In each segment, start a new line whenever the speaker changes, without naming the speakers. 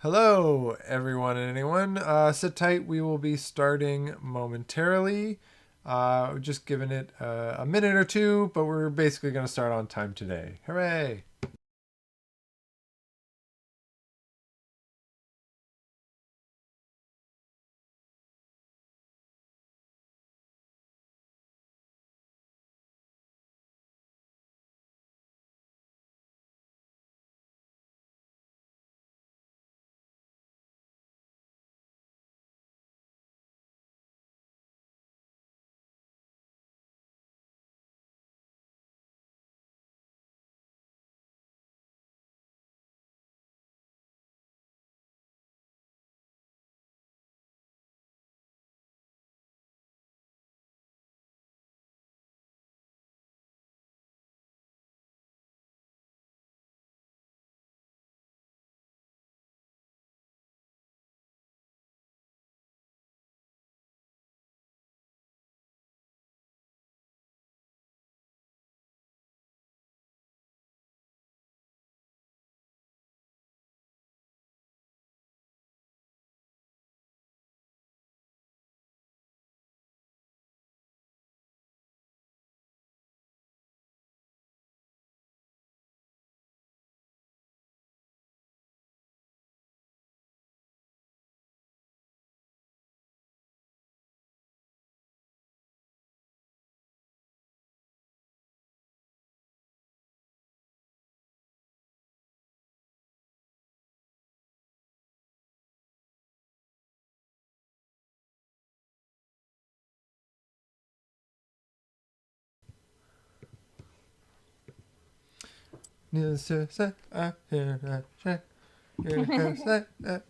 Hello, everyone and anyone. Sit tight. We will be starting momentarily. Just giving it a minute or two, but we're basically going to start on time today. Hooray!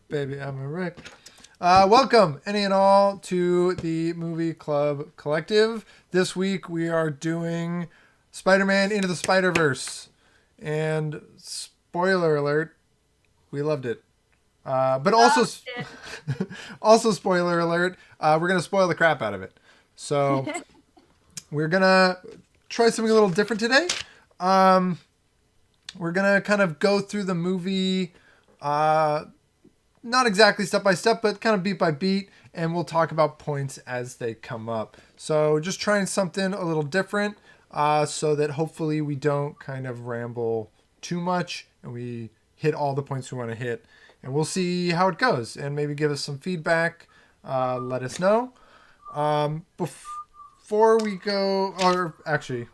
Baby, I'm a wreck. Welcome, any and all, to the Movie Club Collective. This week we are doing Spider-Man Into the Spider-Verse. And spoiler alert, we loved it. But also, also spoiler alert, we're going to spoil the crap out of it. So we're going to try something a little different today. We're going to kind of go through the movie, not exactly step by step, but kind of beat by beat, and we'll talk about points as they come up. So just trying something a little different, so that hopefully we don't kind of ramble too much and we hit all the points we want to hit. And we'll see how it goes, and maybe give us some feedback. Let us know. Before we go, or actually,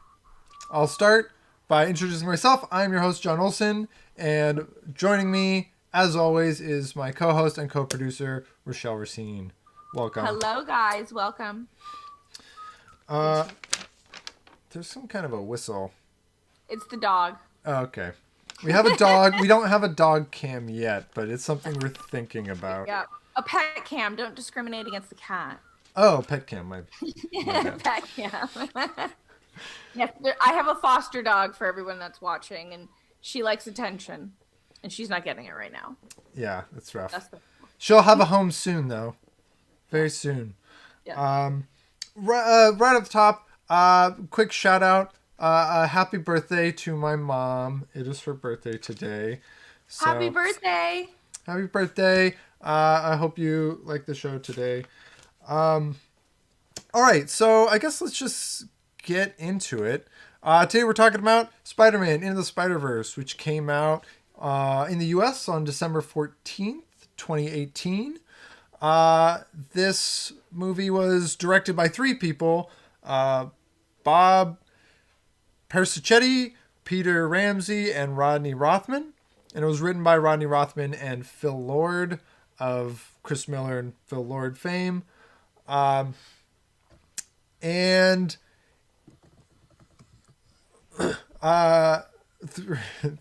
I'll start by introducing myself. I'm your host, John Olson, and joining me, as always, is my co-host and co-producer, Rochelle Racine. Welcome.
Hello, guys. Welcome.
There's some kind of a whistle.
It's the dog.
Oh, okay. We have a dog. We don't have a dog cam yet, but it's something we're thinking about.
Yeah. A pet cam. Don't discriminate against the cat.
Oh, pet cam. My bad.
Pet cam. Yes, I have a foster dog for everyone that's watching, and she likes attention, and she's not getting it right now.
Yeah, that's rough.
That's the...
She'll have a home soon, though. Very soon.
Yeah.
Right up the top, quick shout out. Happy birthday to my mom. It is her birthday today. So,
Happy birthday.
Happy birthday. I hope you like the show today. All right, so I guess let's just get into it. Today we're talking about Spider-Man Into the Spider-Verse, which came out in the US on December 14th, 2018. This movie was directed by three people. Bob Persichetti, Peter Ramsey, and Rodney Rothman. And it was written by Rodney Rothman and Phil Lord of Chris Miller and Phil Lord fame. And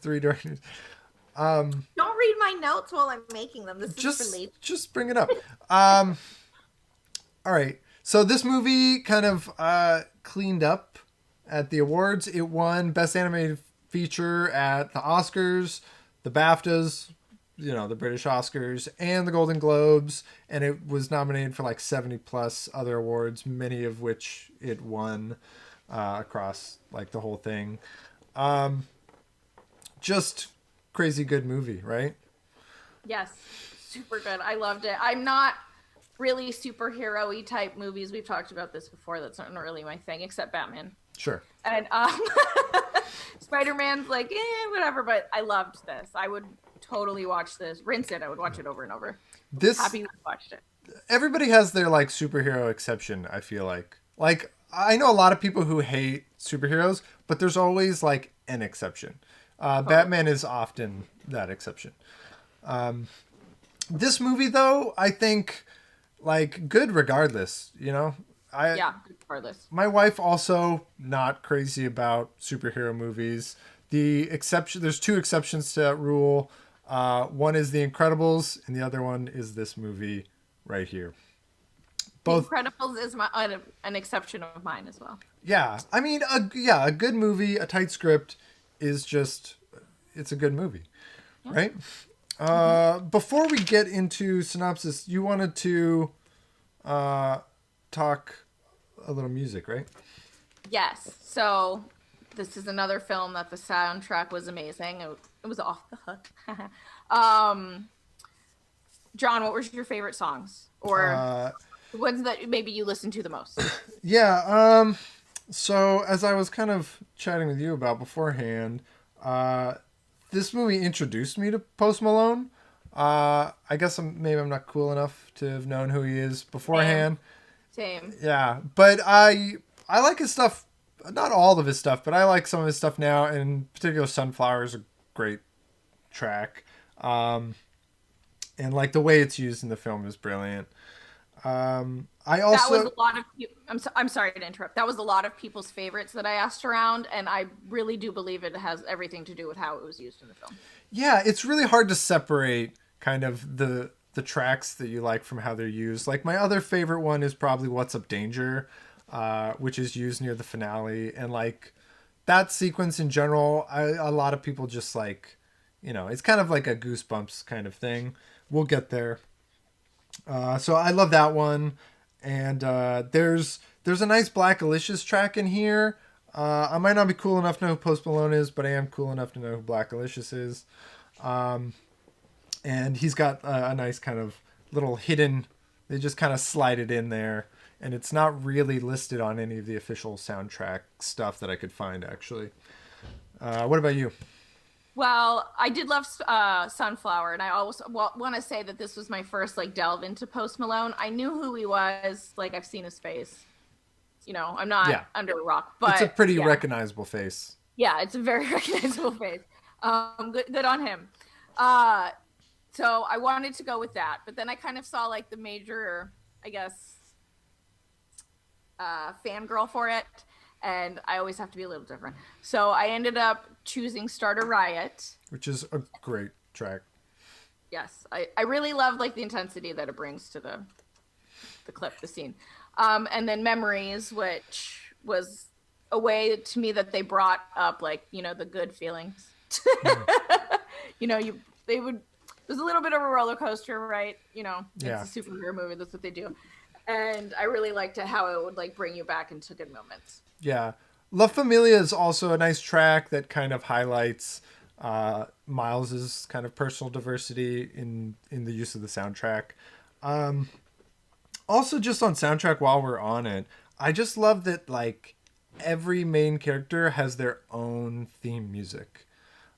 three directors.
Don't read my notes while I'm making them. This is for late.
Just bring it up. All right. So this movie kind of cleaned up at the awards. It won Best Animated Feature at the Oscars, the BAFTAs, the British Oscars, and the Golden Globes. And it was nominated for like 70 plus other awards, many of which it won across like the whole thing. Just crazy good movie, right?
Yes, super good. I loved it. I'm not really superhero-y type movies. We've talked about this before. That's not really my thing, except Batman.
Sure.
And Spider-Man's like, whatever, but I loved this. I would totally watch this. Rinse it. I would watch it over and over.
This
Happy we watched it.
Everybody has their like superhero exception, I feel like. Like I know a lot of people who hate superheroes, but there's always like an exception. Batman is often that exception. This movie though, I think like good regardless, you know?
Yeah, regardless.
My wife also not crazy about superhero movies. There's two exceptions to that rule. One is The Incredibles, and the other one is this movie right here. Both.
The Incredibles is an exception of mine as well.
Yeah, I mean, a good movie, a tight script is just, it's a good movie, right? Before we get into synopsis, you wanted to talk a little music, right?
Yes. So this is another film that the soundtrack was amazing. It was off the hook. John, what was your favorite songs? Or the ones that maybe you listen to the most?
Yeah. So as I was kind of chatting with you about beforehand, this movie introduced me to Post Malone. I guess maybe I'm not cool enough to have known who he is beforehand.
Same.
Yeah, but I like his stuff. Not all of his stuff, but I like some of his stuff now. And in particular, Sunflower is a great track. And like the way it's used in the film is brilliant. I also
that was a lot of. I'm sorry to interrupt. That was a lot of people's favorites that I asked around, and I really do believe it has everything to do with how it was used in the film.
Yeah, it's really hard to separate kind of the tracks that you like from how they're used. Like my other favorite one is probably What's Up Danger, which is used near the finale, and like that sequence in general, a lot of people just like, you know, it's kind of like a Goosebumps kind of thing. We'll get there. So I love that one, and there's a nice Black Alicious track in here. I might not be cool enough to know who Post Malone is, but I am cool enough to know who Black Alicious is. And he's got a nice kind of little hidden, they just kind of slide it in there, and it's not really listed on any of the official soundtrack stuff that I could find, actually. What about you?
Well, I did love Sunflower, and I always want to say that this was my first like delve into Post Malone. I knew who he was, like I've seen his face. You know, I'm not under a rock, but
it's a pretty recognizable face.
Yeah, it's a very recognizable face. Good on him. So I wanted to go with that, but then I kind of saw like the major, I guess, fangirl for it, and I always have to be a little different. So I ended up choosing Start a Riot,
which is a great track.
Yes, I really love like the intensity that it brings to the clip, the scene. And then Memories, which was a way to me that they brought up like, you know, the good feelings. You know, there's a little bit of a roller coaster, right? You know, it's a superhero movie. That's what they do. And I really liked how it would like bring you back into good moments.
Yeah. La Familia is also a nice track that kind of highlights Miles's kind of personal diversity in the use of the soundtrack. Also, just on soundtrack, while we're on it, I just love that like every main character has their own theme music.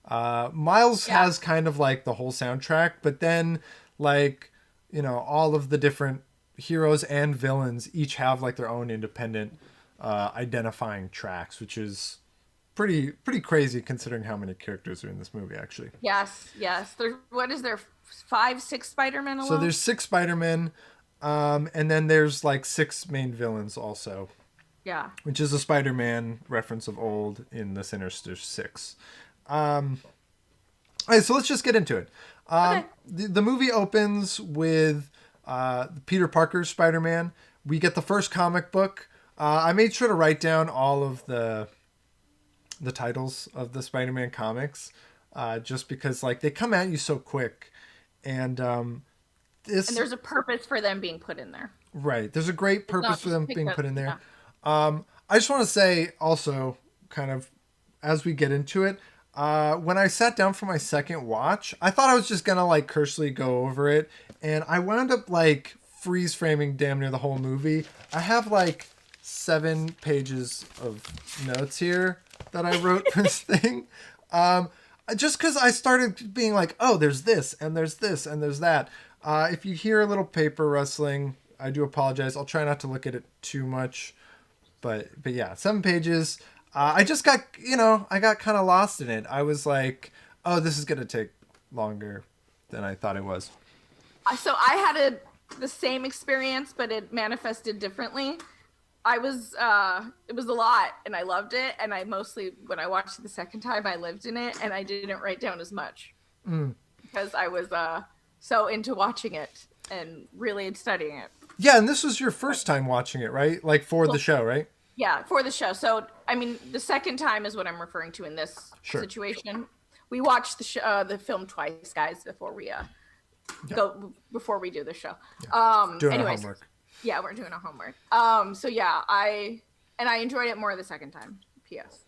Miles has kind of like the whole soundtrack, but then like, you know, all of the different heroes and villains each have like their own independent identifying tracks, which is pretty crazy considering how many characters are in this movie, actually.
Yes. What is there? 5, 6 Spider-Men alone?
So there's 6 Spider-Men, and then there's like 6 main villains also.
Yeah.
Which is a Spider-Man reference of old in the Sinister Six. All right, so let's just get into it.
Okay.
The movie opens with Peter Parker's Spider-Man. We get the first comic book. I made sure to write down all of the titles of the Spider-Man comics, just because like they come at you so quick, and
there's a purpose for them being put in there.
Right, there's a great purpose for them being put in there. I just want to say also, kind of as we get into it, When I sat down for my second watch, I thought I was just gonna like cursely go over it, and I wound up like freeze framing damn near the whole movie. I have like 7 pages of notes here that I wrote for this thing. Um, just because I started being like, oh, there's this, and there's this, and there's that. If you hear a little paper rustling, I do apologize. I'll try not to look at it too much. But yeah, 7 pages. I just got, I got kind of lost in it. I was like, oh, this is going to take longer than I thought it was.
So I had the same experience, but it manifested differently. It was a lot, and I loved it. And I mostly, when I watched it the second time, I lived in it, and I didn't write down as much because I was so into watching it and really studying it.
Yeah, and this was your first time watching it, right? Like for the show, right?
Yeah, for the show. So, I mean, the second time is what I'm referring to in this situation. We watched the film twice, guys, before we before we do the show.
Yeah. Doing our homework.
Yeah, we're doing our homework. So yeah, I enjoyed it more the second time. P.S.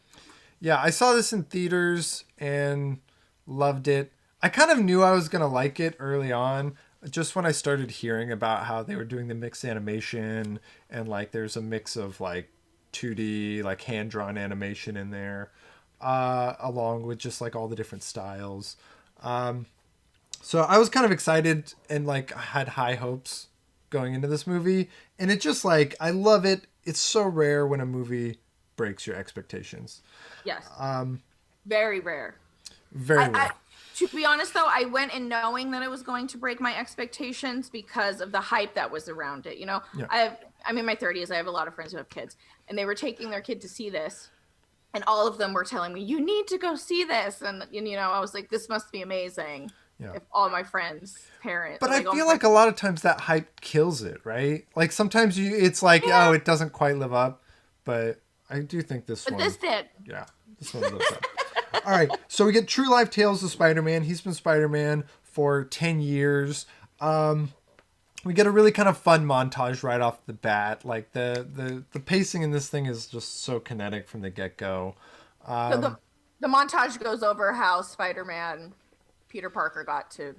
Yeah, I saw this in theaters and loved it. I kind of knew I was gonna like it early on, just when I started hearing about how they were doing the mixed animation and like there's a mix of like 2D, like hand drawn animation in there, along with just like all the different styles. So I was kind of excited and like had high hopes going into this movie, and it just like, I love it. It's so rare when a movie breaks your expectations.
Yes. Very rare.
Very rare.
To be honest, though, I went in knowing that it was going to break my expectations because of the hype that was around it. Yeah. I'm in my 30s. I have a lot of friends who have kids, and they were taking their kid to see this, and all of them were telling me, "You need to go see this." And I was like, "This must be amazing." Yeah. If all my friends, parents,
but I feel like a lot of times that hype kills it, right? Like sometimes it's like, oh, it doesn't quite live up, but I do think this one.
But this did.
Yeah, this one lives up. All right, so we get True Life Tales of Spider-Man. He's been Spider-Man for 10 years. We get a really kind of fun montage right off the bat. Like the pacing in this thing is just so kinetic from the get-go.
So the montage goes over how Spider-Man, Peter Parker, got to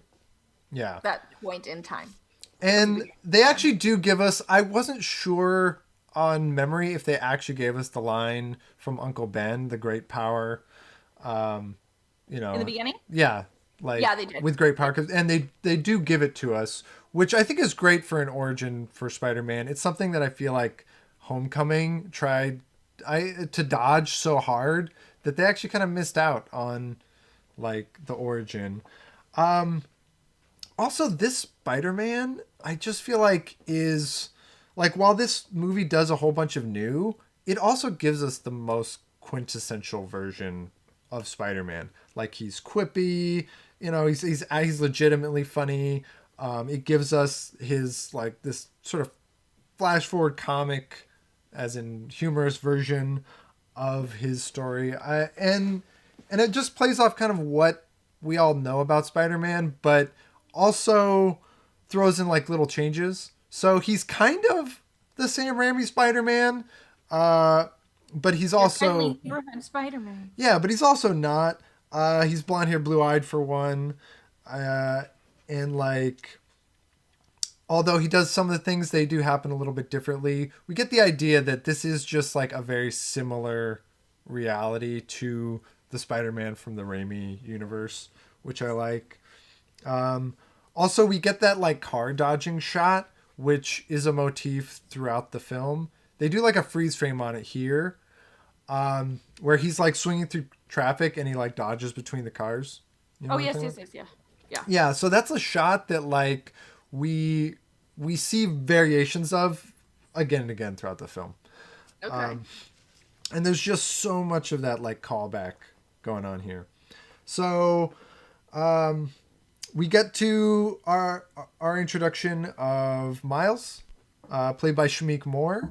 that point in time.
And they actually do give us, I wasn't sure on memory if they actually gave us the line from Uncle Ben, the great power. In
the beginning?
Yeah. Yeah,
they did.
With great power. And they do give it to us, which I think is great for an origin for Spider-Man. It's something that I feel like Homecoming tried to dodge so hard that they actually kind of missed out on like the origin. Also, this Spider-Man, I just feel like is like, while this movie does a whole bunch of new, it also gives us the most quintessential version of Spider-Man. Like, he's quippy, he's legitimately funny. It gives us his like this sort of flash forward comic, as in humorous version of his story. And it just plays off kind of what we all know about Spider-Man, but also throws in like little changes. So he's kind of the Sam Raimi Spider-Man, but he's also
Spider-Man.
Yeah, but he's also not. He's blonde hair, blue eyed for one, and like, although he does some of the things, they do happen a little bit differently. We get the idea that this is just like a very similar reality to the Spider-Man from the Raimi universe, which I like. Also, we get that like car dodging shot, which is a motif throughout the film. They do like a freeze frame on it here, where he's like swinging through traffic and he like dodges between the cars.
Yes, yeah.
Yeah, so that's a shot that like we see variations of again and again throughout the film.
Okay.
And there's just so much of that like callback going on here. So we get to our introduction of Miles, played by Shameik Moore,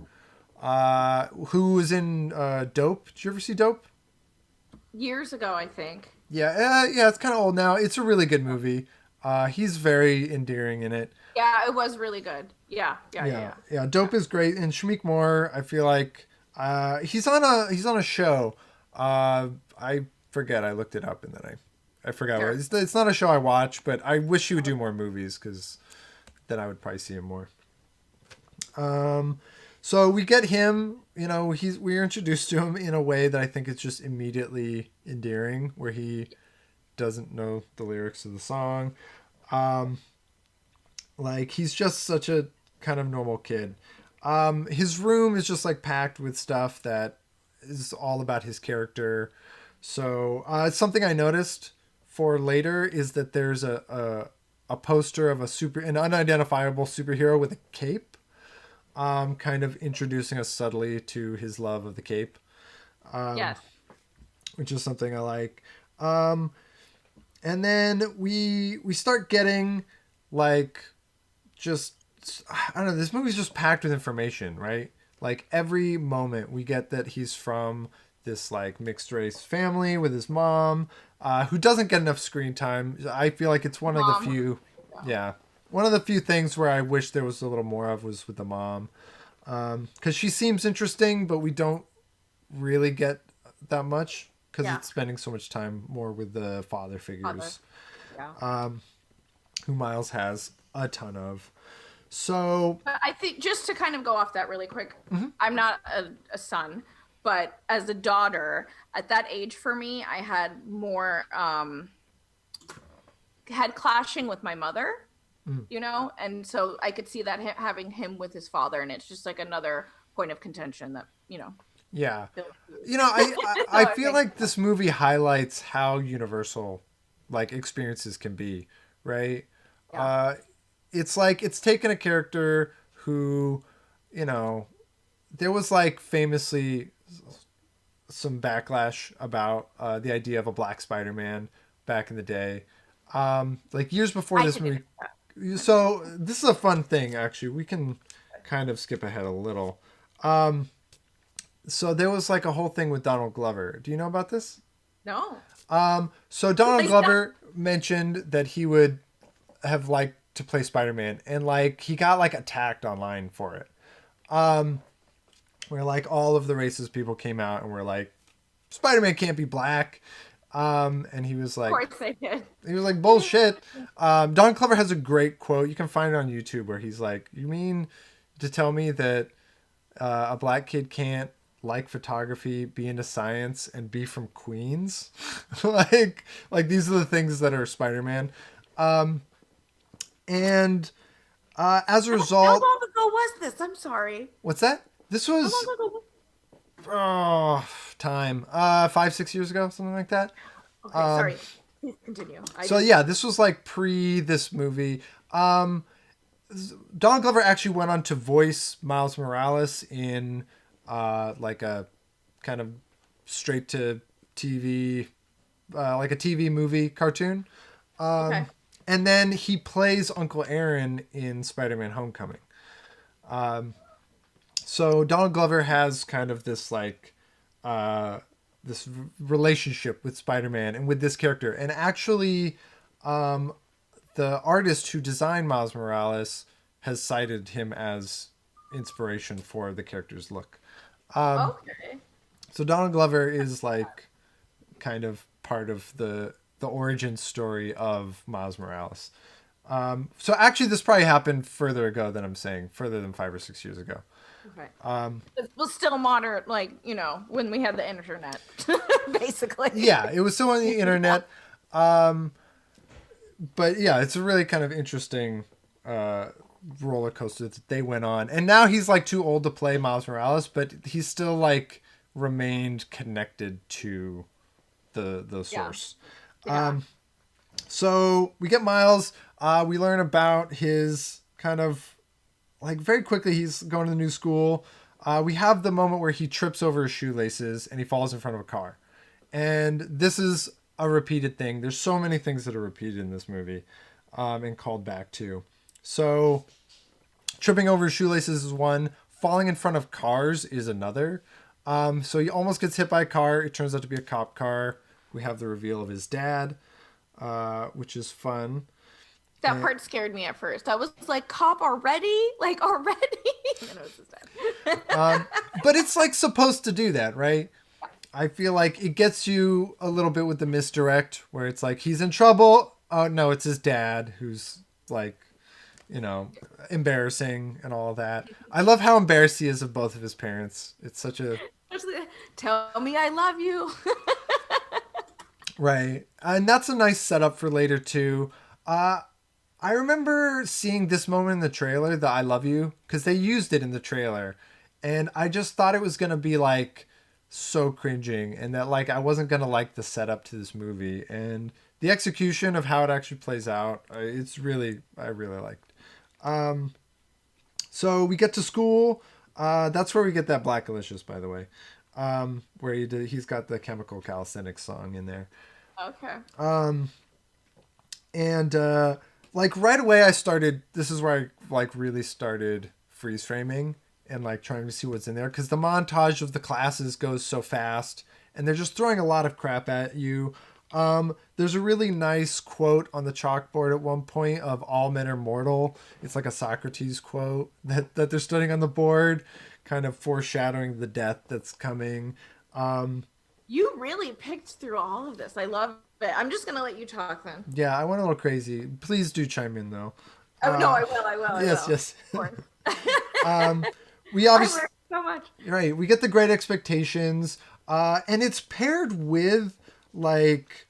who was in Dope. Did you ever see Dope?
Years ago, I think.
Yeah, it's kind of old now. It's a really good movie. He's very endearing in it.
Yeah, it was really good. Yeah.
Dope is great, and Shameik Moore, I feel like he's on a show. I forget. I looked it up and then I forgot.
Sure.
It's not a show I watch, but I wish he would do more movies because then I would probably see him more. So we get him, we're introduced to him in a way that I think is just immediately endearing, where he doesn't know the lyrics of the song. Like he's just such a kind of normal kid. His room is just like packed with stuff that is all about his character. So it's something I noticed for later is that there's a poster of an unidentifiable superhero with a cape, kind of introducing us subtly to his love of the cape.
Yes.
Which is something I like. And then we start getting like just, I don't know, this movie's just packed with information, right? Like every moment we get that he's from this like mixed race family with his mom, who doesn't get enough screen time. I feel like it's one of the few, one of the few things where I wish there was a little more of was with the mom. Because she seems interesting, but we don't really get that much because it's spending so much time more with the father figures, who Miles has a ton of. So
But I think just to kind of go off that really quick, I'm not a son, but as a daughter, at that age for me, I had more had clashing with my mother, and so I could see that having him with his father, and it's just like another point of contention that
yeah, I feel like this movie highlights how universal like experiences can be, right?
Yeah.
It's like it's taken a character who, there was like famously some backlash about the idea of a black Spider-Man back in the day, like years before this movie. So this is a fun thing, actually. We can kind of skip ahead a little. So there was like a whole thing with Donald Glover. Do you know about this?
No.
So Donald Glover mentioned that he would have liked to play Spider-Man, and like he got like attacked online for it. Where like all of the racist people came out and were like, Spider-Man can't be black. And he was like,
Of course they did.
He was like, bullshit. Don Glover has a great quote. You can find it on YouTube where he's like, you mean to tell me that a black kid can't like photography, be into science, and be from Queens? like these are the things that are Spider-Man. And as a result...
How long ago was this? I'm sorry.
What's that? This was...
How long ago?
Time. 5-6 years ago, something like that.
Okay, sorry. Please continue.
This was like pre this movie. Donald Glover actually went on to voice Miles Morales in like a kind of straight to TV, like a TV movie cartoon.
Okay.
And then he plays Uncle Aaron in Spider-Man Homecoming. So Donald Glover has kind of this like this relationship with Spider-Man and with this character. And actually, the artist who designed Miles Morales has cited him as inspiration for the character's look.
Okay.
So Donald Glover is like kind of part of the origin story of Miles Morales. So actually this probably happened further ago than I'm saying, further than 5 or 6 years ago.
Okay. It was still modern, like, when we had the internet, basically.
Yeah, it was still on the internet. But yeah, it's a really kind of interesting roller coaster that they went on. And now he's like too old to play Miles Morales, but he's still like remained connected to the source.
Yeah.
So we get Miles. We learn about his kind of like very quickly he's going to the new school. We have the moment where he trips over his shoelaces and he falls in front of a car. And this is a repeated thing. There's so many things that are repeated in this movie and called back to. So tripping over his shoelaces is one. Falling in front of cars is another. So he almost gets hit by a car. It turns out to be a cop car. We have the reveal of his dad, which is fun.
That part scared me at first. I was like, cop already? Like, already? And it was his dad.
But it's like supposed to do that, right? I feel like it gets you a little bit with the misdirect where it's like he's in trouble. Oh no, it's his dad who's like, you know, embarrassing and all of that. I love how embarrassed he is of both of his parents. It's such a
Tell me I love you.
right, and that's a nice setup for later too. Uh, I remember seeing this moment in the trailer, the "I love you," because they used it in the trailer, and I just thought it was gonna be like so cringing, and that like I wasn't gonna like the setup to this movie, and the execution of how it actually plays out, it's really I really liked. Um, so we get to school. That's where we get that Black Delicious, by the way, where he's got the Chemical Calisthenics song in there.
Okay.
And like right away I started, this is where I like really started freeze framing and like trying to see what's in there, because the montage of the classes goes so fast and they're just throwing a lot of crap at you. There's a really nice quote on the chalkboard at one point of "all men are mortal." It's like a Socrates quote that they're studying on the board, kind of foreshadowing the death that's coming.
You really picked through all of this. I love it. I'm just gonna let you talk then.
Yeah, I went a little crazy. Please do chime in though.
Oh no, I will. I will. I
Yes,
will.
yes.
Of course.
We
I
obviously
learned so much.
right. We get the Great Expectations, and it's paired with like,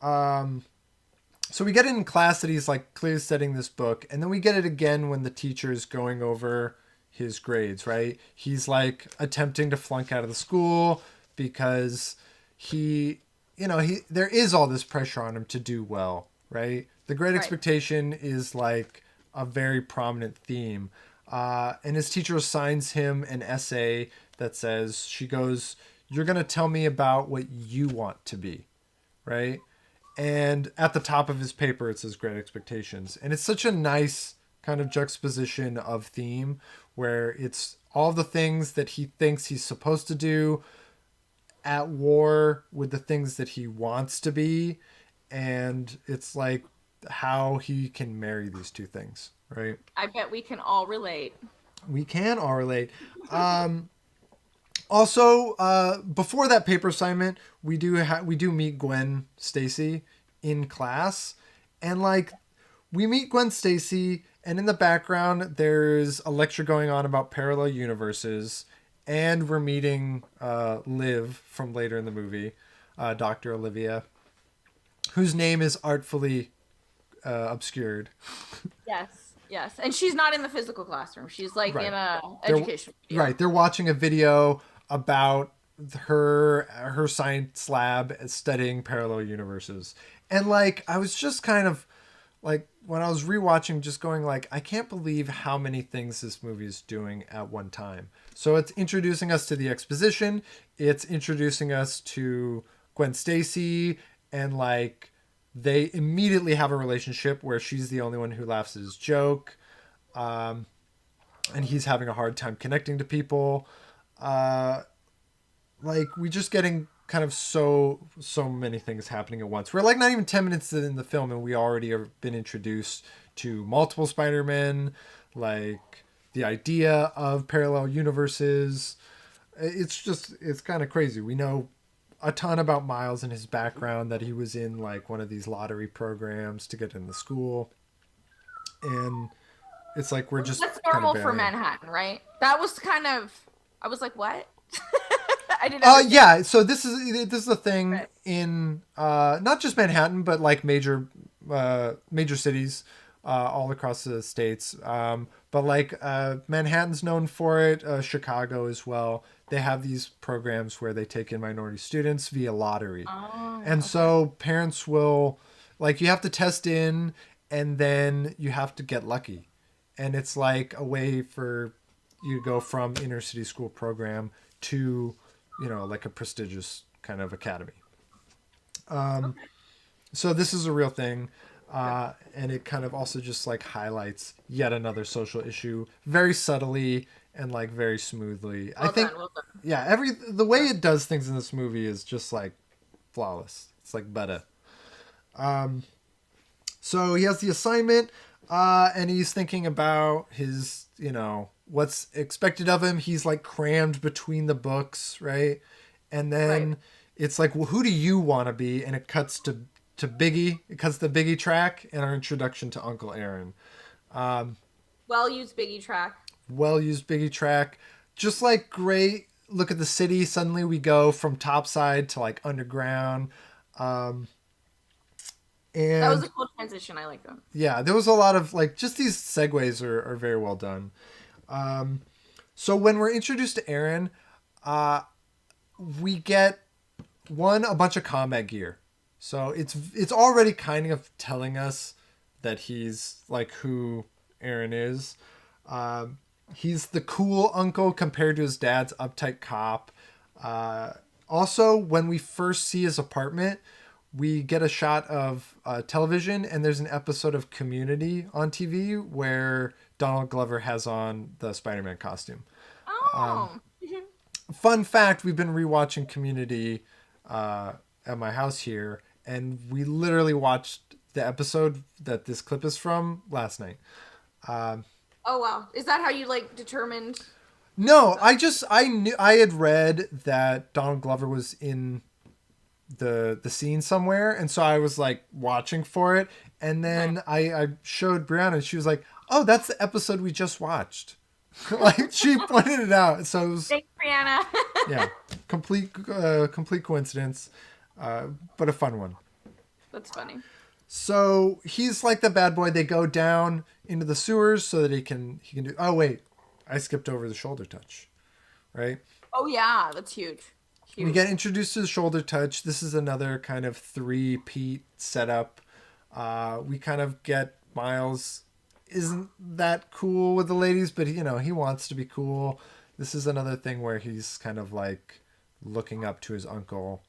so we get it in class that he's like clearly studying this book, and then we get it again when the teacher's going over his grades. Right, he's like attempting to flunk out of the school because he, you know, he there is all this pressure on him to do well. Right, the Great
Right.
Expectation is like a very prominent theme. And his teacher assigns him an essay that says, she goes, "You're going to tell me about what you want to be," right? And at the top of his paper, it says Great Expectations. And it's such a nice kind of juxtaposition of theme where it's all the things that he thinks he's supposed to do at war with the things that he wants to be. And it's like how he can marry these two things, right?
I bet we can all relate.
We can all relate. Also, before that paper assignment, we do meet Gwen Stacy in class, and like we meet Gwen Stacy, and in the background there's a lecture going on about parallel universes, and we're meeting Liv from later in the movie, Dr. Olivia, whose name is artfully obscured.
Yes. Yes. And she's not in the physical classroom. She's like
Right.
in a
They're-
education video.
Right, they're watching a video about her science lab studying parallel universes, and like I was just kind of like when I was rewatching, just going like I can't believe how many things this movie is doing at one time. So it's introducing us to the exposition, it's introducing us to Gwen Stacy, and like they immediately have a relationship where she's the only one who laughs at his joke, and he's having a hard time connecting to people. Like we just getting kind of so many things happening at once. We're like not even 10 minutes in the film and we already have been introduced to multiple Spider-Men, like the idea of parallel universes. It's kind of crazy. We know a ton about Miles and his background, that he was in like one of these lottery programs to get in the school, and it's like we're just
That's
kind of
normal for
barely-
Manhattan, right? That was kind of, I was like, what? I didn't
Yeah, so this is the thing
Right.
in not just Manhattan but like major cities all across the states. But like Manhattan's known for it, Chicago as well. They have these programs where they take in minority students via lottery.
Oh,
And
okay.
so parents will, like, you have to test in and then you have to get lucky. And it's like a way for you to go from inner city school program to, you know, like a prestigious kind of academy. So this is a real thing. And it kind of also just like highlights yet another social issue very subtly and like very smoothly. I think,
Well done.
yeah, the way it does things in this movie is just like flawless. It's like better. So he has the assignment, and he's thinking about his, you know, what's expected of him. He's like crammed between the books, right? and then
Right.
it's like, well, who do you want to be? And it cuts to Biggie. It cuts the Biggie track and our introduction to Uncle Aaron.
Well used Biggie track.
Well used Biggie track. Just like great. Look at the city. Suddenly we go from topside to like underground. Um,
That was
and
a cool transition. I like that.
yeah, there was a lot of like just these segues are very well done. So when we're introduced to Aaron, uh, we get a bunch of combat gear. So it's already kind of telling us that he's like who Aaron is. He's the cool uncle compared to his dad's uptight cop. Also, when we first see his apartment, we get a shot of television, and there's an episode of Community on TV where Donald Glover has on the Spider-Man costume.
Oh.
Fun fact: we've been rewatching Community at my house here, and we literally watched the episode that this clip is from last night.
Oh wow. Is that how you like determined?
No, I knew I had read that Donald Glover was in the scene somewhere, and so I was like watching for it, and then I showed Brianna, and she was like, "Oh, that's the episode we just watched." Like she pointed it out, so it was
Thanks, Brianna.
yeah, complete coincidence, but a fun one.
That's funny.
So he's like the bad boy. They go down into the sewers so that he can do. Oh wait, I skipped over the shoulder touch, right?
Oh yeah, that's huge.
We get introduced to the shoulder touch. This is another kind of three-peat setup. We kind of get Miles isn't that cool with the ladies, but he wants to be cool. This is another thing where he's kind of like looking up to his uncle.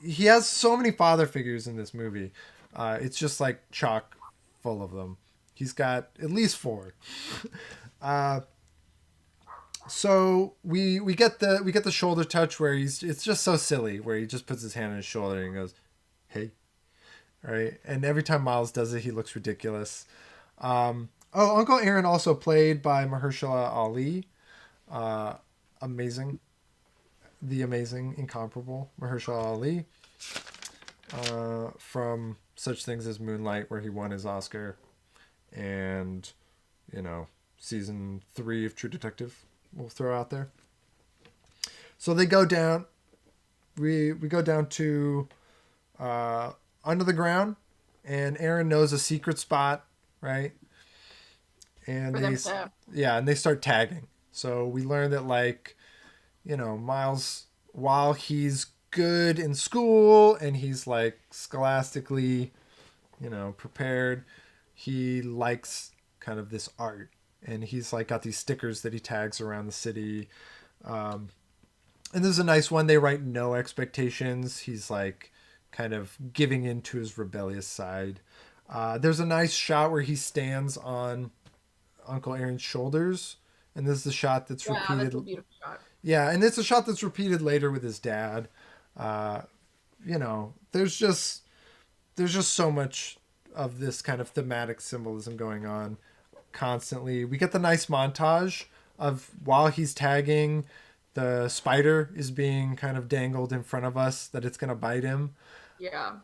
He has so many father figures in this movie. It's just like chock full of them. He's got at least four. So we get the shoulder touch where it's just so silly where he just puts his hand on his shoulder and goes, "Hey," right? And every time Miles does it, he looks ridiculous. Uncle Aaron also played by Mahershala Ali, amazing, the amazing, incomparable Mahershala Ali, from such things as Moonlight, where he won his Oscar, and season 3 of True Detective. We'll throw out there. So they go down. We go down to under the ground, and Aaron knows a secret spot, right? And they start tagging. So we learn that Miles, while he's good in school and he's like scholastically, prepared, he likes kind of this art. And he's like got these stickers that he tags around the city. And there's a nice one. They write no expectations. He's like kind of giving in to his rebellious side. There's a nice shot where he stands on Uncle Aaron's shoulders. And this is the shot that's repeated.
That's a beautiful shot.
Yeah, and it's a shot that's repeated later with his dad. There's just so much of this kind of thematic symbolism going on constantly. We get the nice montage of while he's tagging, the spider is being kind of dangled in front of us that it's gonna bite him.
Yeah.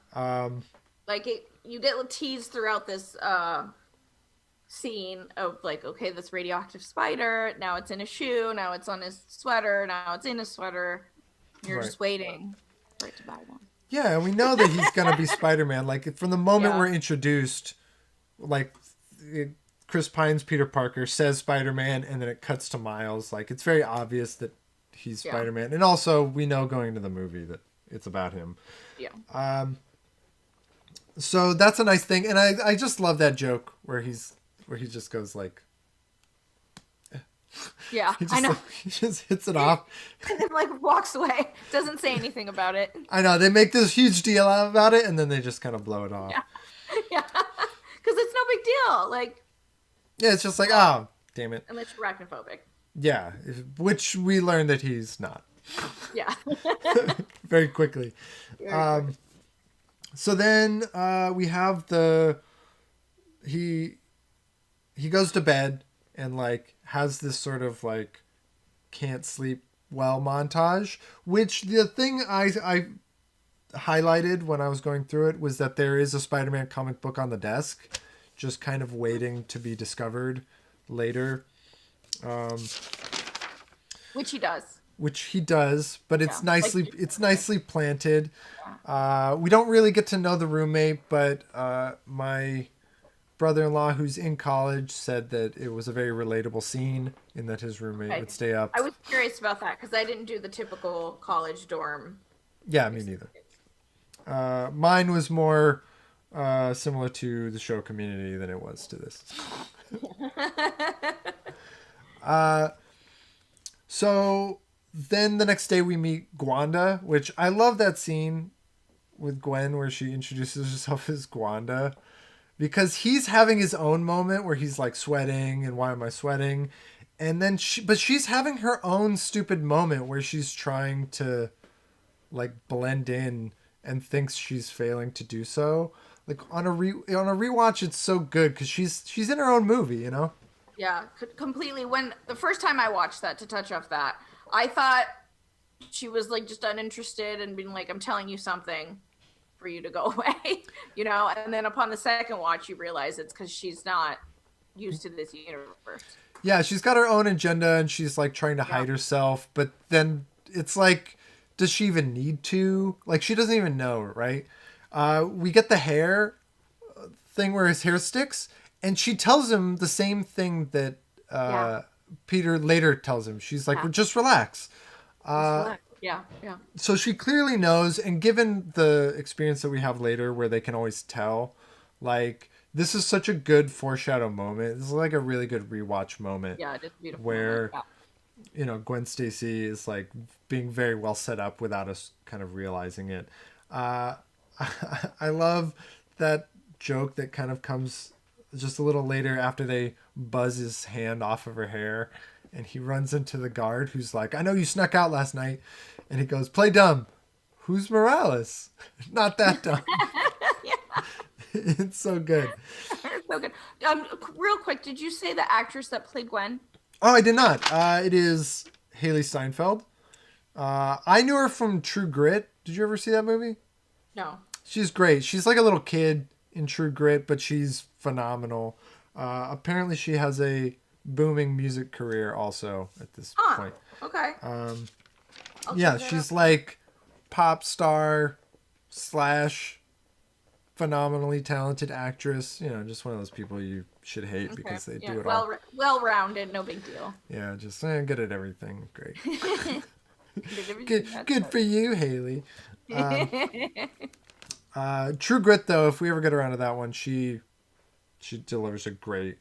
You get teased throughout this scene of like, okay, this radioactive spider, now it's in a shoe, now it's on his sweater, now it's in his sweater. You're just waiting for it to bite him.
Yeah, and we know that he's gonna be Spider-Man. Like from the moment we're introduced, Chris Pine's Peter Parker says Spider-Man, and then it cuts to Miles. Like it's very obvious that he's Spider-Man, and also we know going into the movie that it's about him.
Yeah.
So that's a nice thing, and I just love that joke where he just goes like,
yeah,
I know. He just hits it off.
And then walks away. Doesn't say anything about it.
I know. They make this huge deal about it, and then they just kind of blow it off.
Yeah. Yeah. Because it's no big deal.
Yeah, it's just like, oh, damn it.
Unless you're arachnophobic.
Yeah, which we learned that he's not.
Yeah.
Very quickly. So then we have he goes to bed and has this sort of can't sleep well montage. Which the thing I highlighted when I was going through it was that there is a Spider-Man comic book on the desk, just kind of waiting to be discovered later. Um,
Which he does.
which he does, but
Yeah. Like,
it's nicely planted. We don't really get to know the roommate, but my brother-in-law, who's in college, said that it was a very relatable scene, in that his roommate
okay.
would stay up.
I was curious about that because I didn't do the typical college dorm.
Yeah, me neither. Mine was more similar to the show Community than it was to this. So then the next day we meet Gwanda, which I love that scene with Gwen where she introduces herself as Gwanda, because he's having his own moment where he's like sweating and why am I sweating? And then she's having her own stupid moment where she's trying to like blend in and thinks she's failing to do so. Like on a rewatch, it's so good because she's in her own movie, you know.
Yeah, completely. When the first time I watched that, to touch off that, I thought she was like just uninterested and being like, I'm telling you something for you to go away, you know? And then upon the second watch, you realize it's because she's not used to this universe.
Yeah, she's got her own agenda and she's like trying to hide herself, but then it's like, does she even need to? Like, she doesn't even know, right? We get the hair thing where his hair sticks, and she tells him the same thing that Peter later tells him. She's like, well, just relax.
Yeah.
So she clearly knows, and given the experience that we have later where they can always tell, like, this is such a good foreshadow moment. This is like a really good rewatch moment.
Yeah, it's beautiful.
Where, you know, Gwen Stacy is like being very well set up without us kind of realizing it. I love that joke that kind of comes just a little later after they buzz his hand off of her hair, and he runs into the guard who's like, I know you snuck out last night. And he goes, play dumb. Who's Morales? Not that dumb. It's so good.
It's so good. Real quick, did you say the actress that played Gwen?
Oh, I did not. It is Haley Steinfeld. I knew her from True Grit. Did you ever see that movie?
No.
She's great. She's like a little kid in True Grit, but she's phenomenal. Apparently she has a booming music career also at this point.
Okay.
Yeah, she's like pop star / phenomenally talented actress. You know, just one of those people you should hate because they do it all.
Well-rounded, no big deal.
Yeah, just good at everything. Great. Good for you, Haley. True Grit, though, if we ever get around to that one, she delivers a great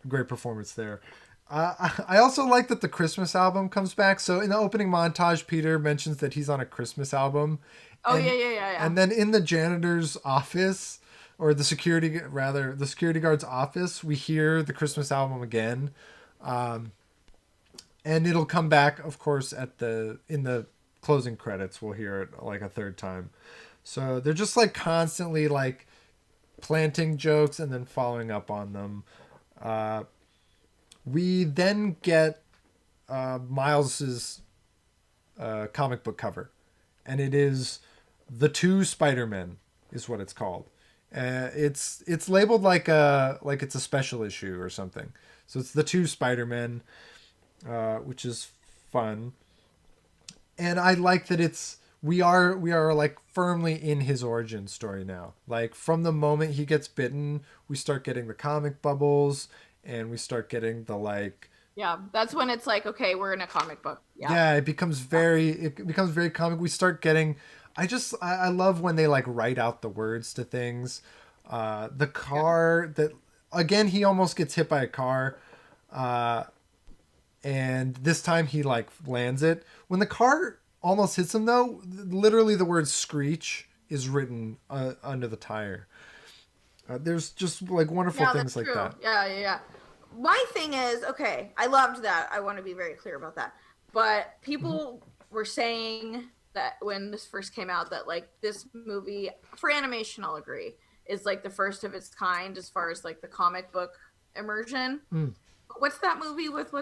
performance there. I also like that the Christmas album comes back. So in the opening montage, Peter mentions that he's on a Christmas album.
Oh, yeah.
And then in the janitor's office, or the security guard's office, we hear the Christmas album again. And it'll come back, of course, in the closing credits. We'll hear it like a third time. So they're just like constantly like planting jokes and then following up on them. We then get Miles's comic book cover, and it is The Two Spider-Men is what it's called. It's labeled like it's a special issue or something. So it's The Two Spider-Men, which is fun. And I like that we are like firmly in his origin story now. Like from the moment he gets bitten, we start getting the comic bubbles, and we start getting the like.
Yeah, that's when it's like, okay, we're in a comic book.
Yeah, it becomes very comic. We start getting. I love when they like write out the words to things. The car that again he almost gets hit by a car. And this time he like lands it. When the car almost hits him though, literally the word screech is written under the tire. There's just like wonderful things like that.
Yeah. My thing is, okay, I loved that. I want to be very clear about that. But people were saying that when this first came out, that like this movie, for animation, I'll agree, is like the first of its kind as far as like the comic book immersion. What's that movie with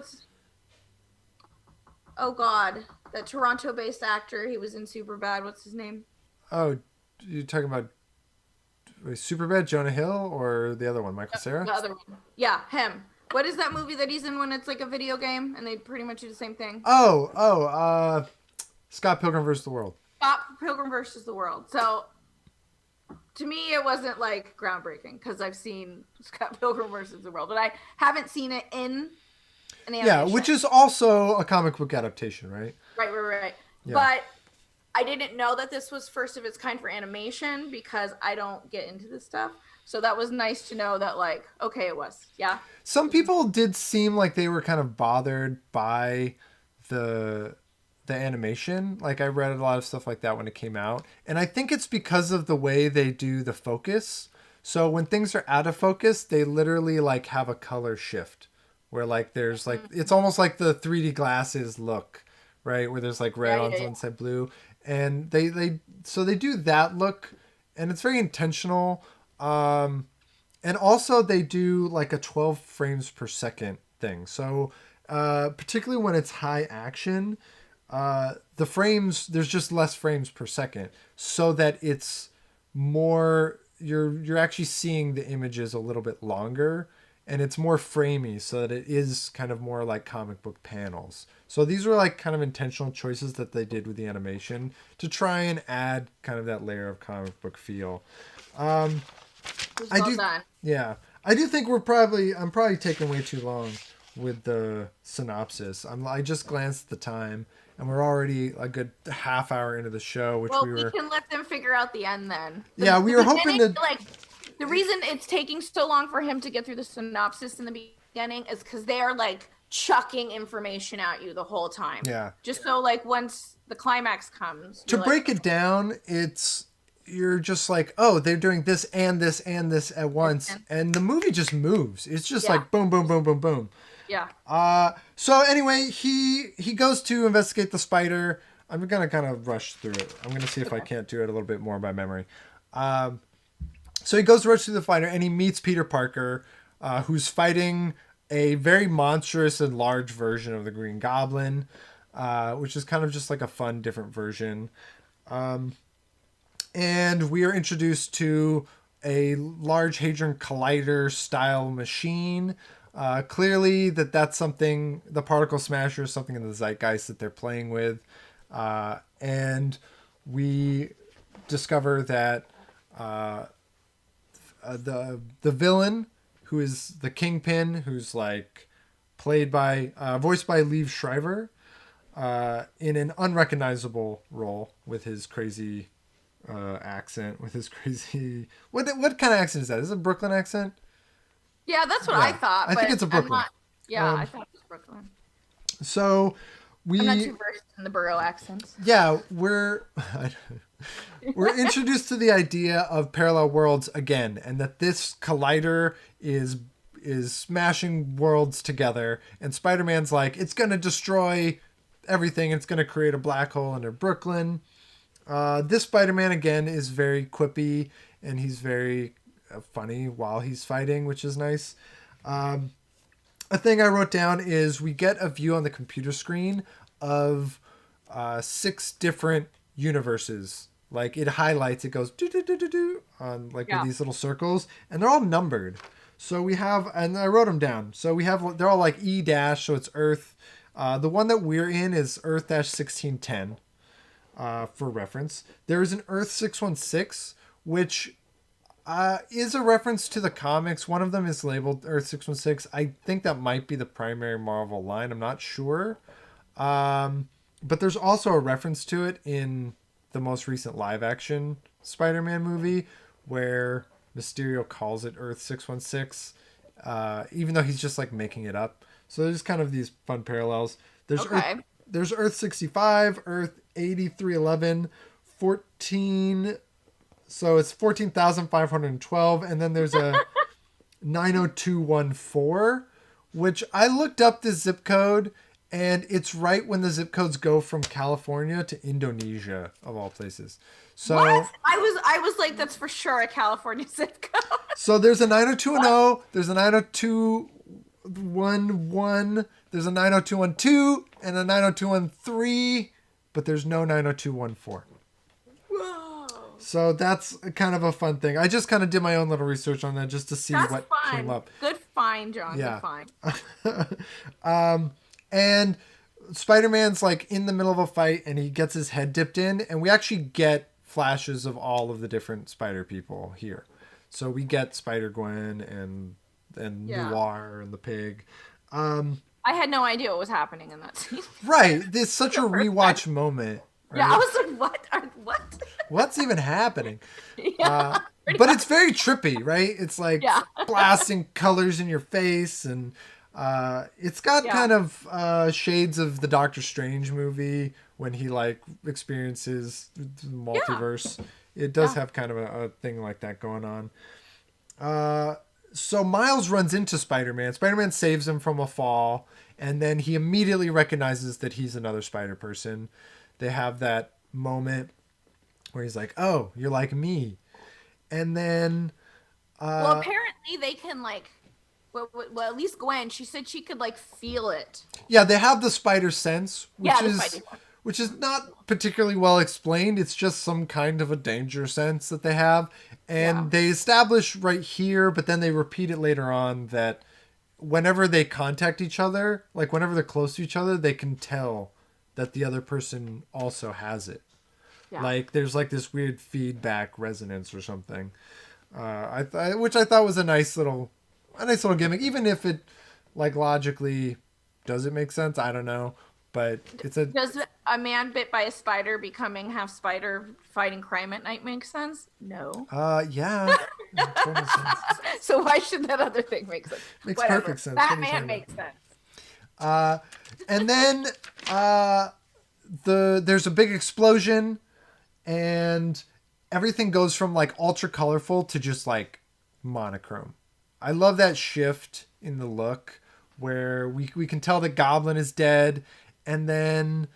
oh God, that Toronto-based actor. He was in Superbad. What's his name?
Oh, you talking about Superbad, Jonah Hill, or the other one, Michael
The
Cera?
other one. Yeah, him. What is that movie that he's in when it's like a video game and they pretty much do the same thing?
Scott Pilgrim vs. the World.
Scott Pilgrim versus the World. So to me, it wasn't like groundbreaking because I've seen Scott Pilgrim versus the World, but I haven't seen it in an animation.
Yeah, which is also a comic book adaptation, right?
Right.
Yeah.
But I didn't know that this was first of its kind for animation because I don't get into this stuff. So that was nice to know that, like, okay, it was. Yeah.
Some people did seem like they were kind of bothered by the animation. Like I read a lot of stuff like that when it came out, and I think it's because of the way they do the focus. So when things are out of focus, they literally like have a color shift where like there's like it's almost like the 3D glasses look, right? Where there's like red on one side, blue, and they so they do that look, and it's very intentional. And also they do like a 12 frames per second thing. So particularly when it's high action, the frames, there's just less frames per second, so that it's more you're actually seeing the images a little bit longer, and it's more framey, so that it is kind of more like comic book panels. So these were like kind of intentional choices that they did with the animation to try and add kind of that layer of comic book feel. Yeah, I do think I'm probably taking way too long with the synopsis. I just glanced at the time, and we're already a good half hour into the show, which
we can let them figure out the end then.
We were hoping to
like the reason it's taking so long for him to get through the synopsis in the beginning is because they are like chucking information at you the whole time.
Yeah.
Just so like once the climax comes.
To break it down, you're just like, oh, they're doing this and this and this at once, and the movie just moves. It's just like boom, boom, boom, boom, boom.
Yeah.
So anyway, he goes to investigate the spider. I'm gonna kind of rush through it. I'm gonna see if I can't do it a little bit more by memory. So he goes to rush through the spider, and he meets Peter Parker, who's fighting a very monstrous and large version of the Green Goblin, which is kind of just like a fun, different version. And we are introduced to a Large Hadron Collider style machine. Clearly that's something, the Particle Smasher is something in the zeitgeist that they're playing with. And we discover that the villain, who is the Kingpin, who's like voiced by Liev Schreiber, in an unrecognizable role with his crazy accent, with his crazy what kind of accent is that? Is it a Brooklyn accent?
Yeah, that's what I thought.
I think it's a Brooklyn.
I thought it was Brooklyn.
So
I'm not too versed in the borough accents.
Yeah, we're introduced to the idea of parallel worlds again, and that this collider is smashing worlds together, and Spider-Man's like, it's gonna destroy everything. It's gonna create a black hole under Brooklyn. This Spider-Man again is very quippy, and he's very funny while he's fighting, which is nice. A thing I wrote down is we get a view on the computer screen of 6 different universes. Like it highlights, it goes do do do do do on like with these little circles, and they're all numbered. So we have, and I wrote them down. So we have, they're all like E dash, so it's Earth. The one that we're in is Earth 1610. For reference, there is an Earth 616, which is a reference to the comics. One of them is labeled Earth 616. I think that might be the primary Marvel line. I'm not sure. But there's also a reference to it in the most recent live action Spider-Man movie, where Mysterio calls it Earth 616, even though he's just like making it up. So there's kind of these fun parallels. There's Earth 65, Earth 8311, 14. So it's 14,512. And then there's a 90214, which I looked up the zip code, and it's right when the zip codes go from California to Indonesia, of all places. So
what? I was like, that's for sure a California zip code.
So there's a 90210, there's a 90211, there's a 90212, and a 90213, but there's no 90214.
Whoa.
So that's kind of a fun thing. I just kind of did my own little research on that just to see
That's
what
fun.
came up.
Good find, John.
Yeah.
Good find.
And Spider-Man's like in the middle of a fight and he gets his head dipped in, and we actually get flashes of all of the different Spider people here. So we get Spider-Gwen and Noir and the pig.
I had no idea what was happening in that scene.
Right. There's such a rewatch moment. Right?
Yeah, I was like, what?
What's even happening?
Yeah,
but it's very trippy, right? It's like
Yeah.
blasting colors in your face, and it's got kind of shades of the Doctor Strange movie when he like experiences the multiverse. It does have kind of a thing like that going on. So Miles runs into Spider-Man. Spider-Man saves him from a fall, and then he immediately recognizes that he's another Spider person. They have that moment where he's like, "Oh, you're like me," and then
well, apparently they can like, well, at least Gwen, she said she could like feel it.
Yeah, they have the spider sense,
The
which is not particularly well explained. It's just some kind of a danger sense that they have, and they establish right here, but then they repeat it later on that whenever they contact each other, like whenever they're close to each other, they can tell that the other person also has it. Yeah. Like there's like this weird feedback resonance or something, which I thought was a nice little gimmick, even if it like logically does it make sense? I don't know, but it's a.
Does a man bit by a spider becoming half spider fighting crime at night make sense? No.
Yeah. Total sense.
So why should that other thing make sense?
Makes perfect sense.
Batman makes sense.
And then there's a big explosion, and everything goes from like ultra colorful to just like monochrome. I love that shift in the look where we can tell the Goblin is dead, and then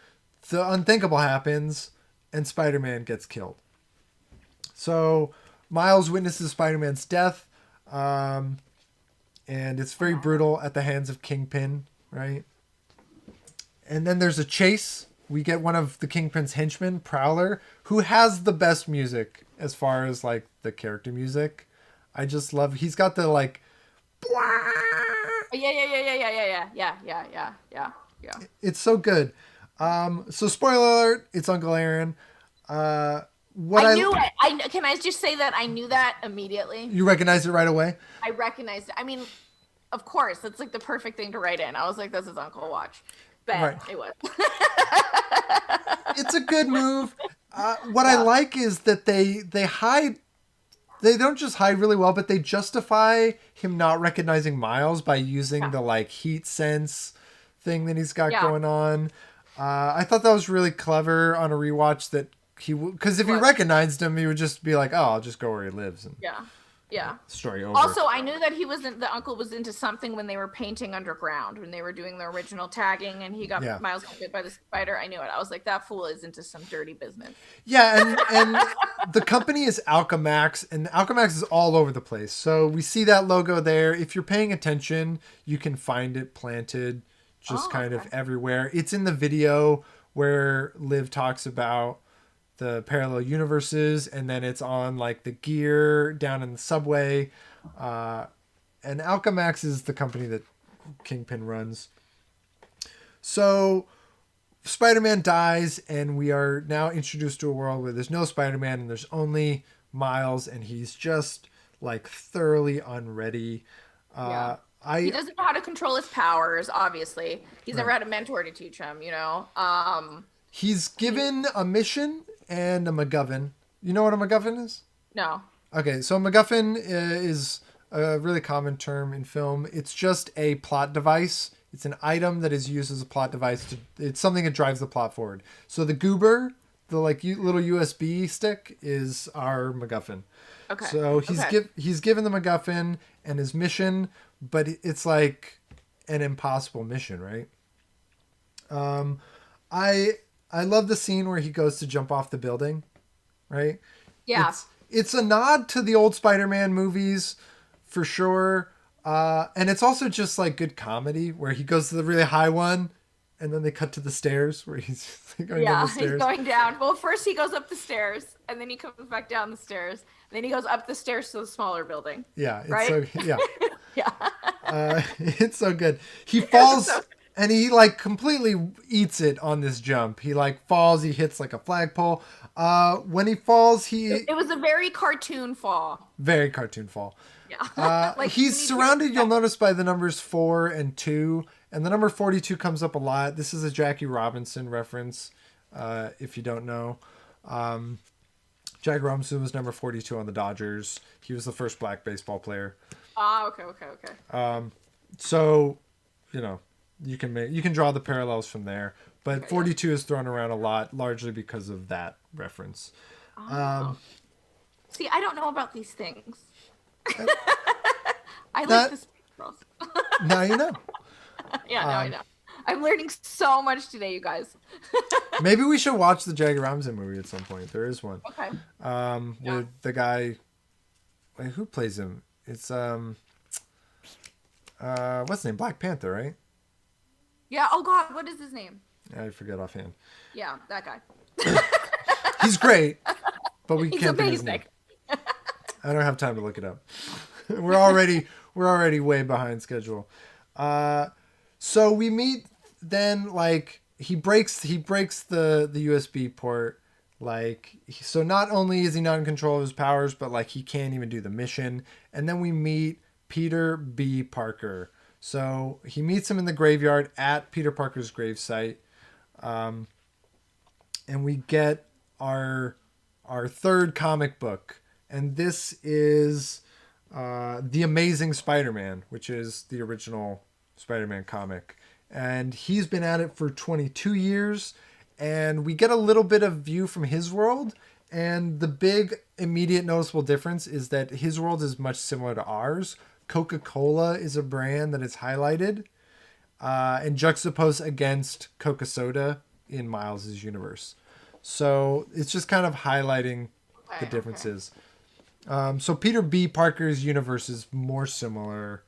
the unthinkable happens and Spider-Man gets killed. So Miles witnesses Spider-Man's death, and it's very brutal at the hands of Kingpin, right? And then there's a chase. We get one of the Kingpin's henchmen, Prowler, who has the best music as far as like the character music. I just love. He's got the like.
Yeah.
It's so good. So spoiler alert, it's Uncle Aaron.
I knew it. Can I just say that I knew that immediately?
You recognized it right away?
I recognized it. I mean, of course, it's like the perfect thing to write in. I was like, this is Uncle Watch. But it was.
It's a good move. What I like is that they hide. They don't just hide really well, but they justify him not recognizing Miles by using the like heat sense thing that he's got going on. I thought that was really clever on a rewatch. That because if he recognized him, he would just be like, "Oh, I'll just go where he lives." And story over.
Also, I knew that the uncle was into something when they were painting underground, when they were doing the original tagging, and he got Miles bit by the spider. I knew it. I was like, that fool is into some dirty business.
Yeah, and the company is Alchemax, and Alchemax is all over the place. So we see that logo there. If you're paying attention, you can find it planted just kind of everywhere. It's in the video where Liv talks about the parallel universes, and then it's on like the gear down in the subway. And Alchemax is the company that Kingpin runs. So Spider-Man dies, and we are now introduced to a world where there's no Spider-Man and there's only Miles, and he's just like thoroughly unready.
He doesn't know how to control his powers, obviously. He's never had a mentor to teach him, you know.
He's given a mission and a MacGuffin. You know what a MacGuffin is?
No.
Okay, so a MacGuffin is a really common term in film. It's just a plot device. It's an item that is used as a plot device. It's something that drives the plot forward. So the goober, the like little USB stick, is our MacGuffin. Okay. So he's given the MacGuffin and his mission, but it's like an impossible mission, right? I love the scene where he goes to jump off the building, right?
Yeah.
It's a nod to the old Spider-Man movies for sure. And it's also just like good comedy where he goes to the really high one and then they cut to the stairs where he's going down the
Yeah, he's
stairs.
going down. Well, first he goes up the stairs, and then he comes back down the stairs. And then he goes up the stairs to the smaller building.
Yeah, it's
Right?
so yeah.
Yeah.
It's so good. He falls
so-
and he like completely eats it on this jump. He like falls, he hits like a flagpole. When he falls, he
It was a very cartoon fall.
very cartoon fall.
Yeah. Like
He's
you need to
surrounded, you'll
expect-
notice, by the numbers 4 and 2, and the number 42 comes up a lot. This is a Jackie Robinson reference, if you don't know. Jackie Robinson was number 42 on the Dodgers. He was the first black baseball player.
Okay.
So, you know, you can draw the parallels from there. But
Okay,
42 is thrown around a lot, largely because of that reference.
See, I don't know about these things. I
That-
like the Space Girls.
Now you know.
Yeah, no, I know. I'm learning so much today, you guys.
Maybe we should watch the Jackie Robinson movie at some point. There is one.
Okay.
With the guy. Wait, who plays him? It's what's his name? Black Panther, right?
Yeah. Oh God, what is his name?
I forget offhand.
Yeah, that guy.
He's great, but we
He's
can't think of his name.
amazing.
I don't have time to look it up. we're already way behind schedule. So we meet then, like he breaks the USB port. Like, so not only is he not in control of his powers, but like he can't even do the mission. And then we meet Peter B. Parker. So he meets him in the graveyard at Peter Parker's gravesite. And we get our third comic book. And this is The Amazing Spider-Man, which is the original Spider-Man comic. And he's been at it for 22 years. And we get a little bit of view from his world. And the big immediate noticeable difference is that his world is much similar to ours. Coca-Cola is a brand that is highlighted and juxtaposed against Coca Soda in Miles's universe. So it's just kind of highlighting the differences. So Peter B. Parker's universe is more similar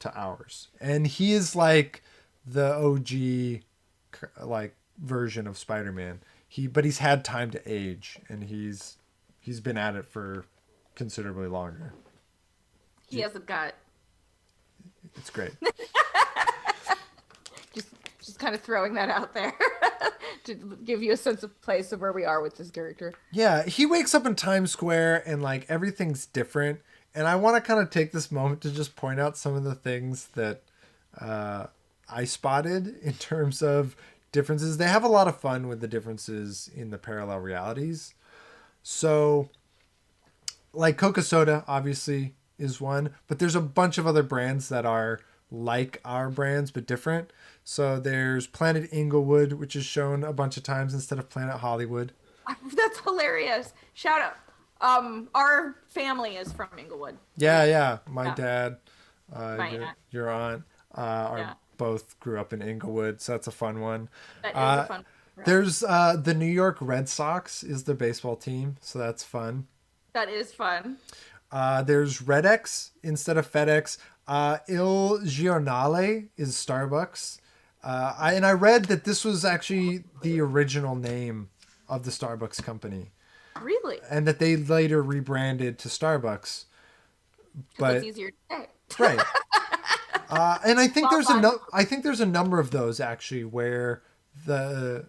to ours. And he is like the OG like version of Spider-Man. But he's had time to age, and he's been at it for considerably longer.
He has a gut.
It's great.
Just kind of throwing that out there to give you a sense of place of where we are with this character.
Yeah, he wakes up in Times Square and like everything's different. And I want to kind of take this moment to just point out some of the things that I spotted in terms of differences. They have a lot of fun with the differences in the parallel realities. So, like Coca Soda, obviously, is one, but there's a bunch of other brands that are like our brands but different. So there's Planet Inglewood, which is shown a bunch of times instead of Planet Hollywood.
That's hilarious. Shout out. Our family is from Inglewood.
Yeah. My
Yeah.
dad,
My aunt.
your aunt,
Yeah.
both grew up in Inglewood, so that's a fun one.
That is a fun.
There's the New York Red Sox is their baseball team, so that's fun.
That is fun.
There's RedX instead of FedEx. Il Giornale is Starbucks. I read that this was actually the original name of the Starbucks company,
Really?
and that they later rebranded to Starbucks.
But it's easier to say.
Right. And I think
Well,
I think there's a number of those actually where the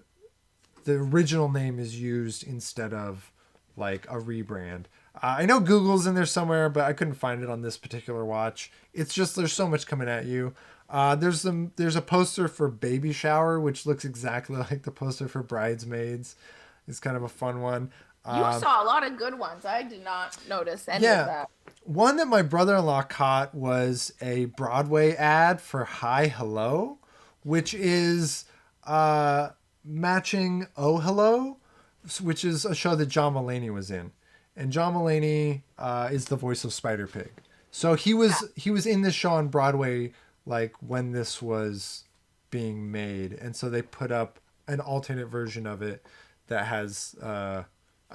original name is used instead of like a rebrand. I know Google's in there somewhere, but I couldn't find it on this particular watch. It's just there's so much coming at you. There's a poster for Baby Shower, which looks exactly like the poster for Bridesmaids. It's kind of a fun one.
You saw a lot of good ones. I did not notice any of that.
One that my brother-in-law caught was a Broadway ad for Hi Hello, which is matching Oh Hello, which is a show that John Mulaney was in. And John Mulaney is the voice of Spider-Pig. So he was in this show on Broadway like when this was being made. And so they put up an alternate version of it that has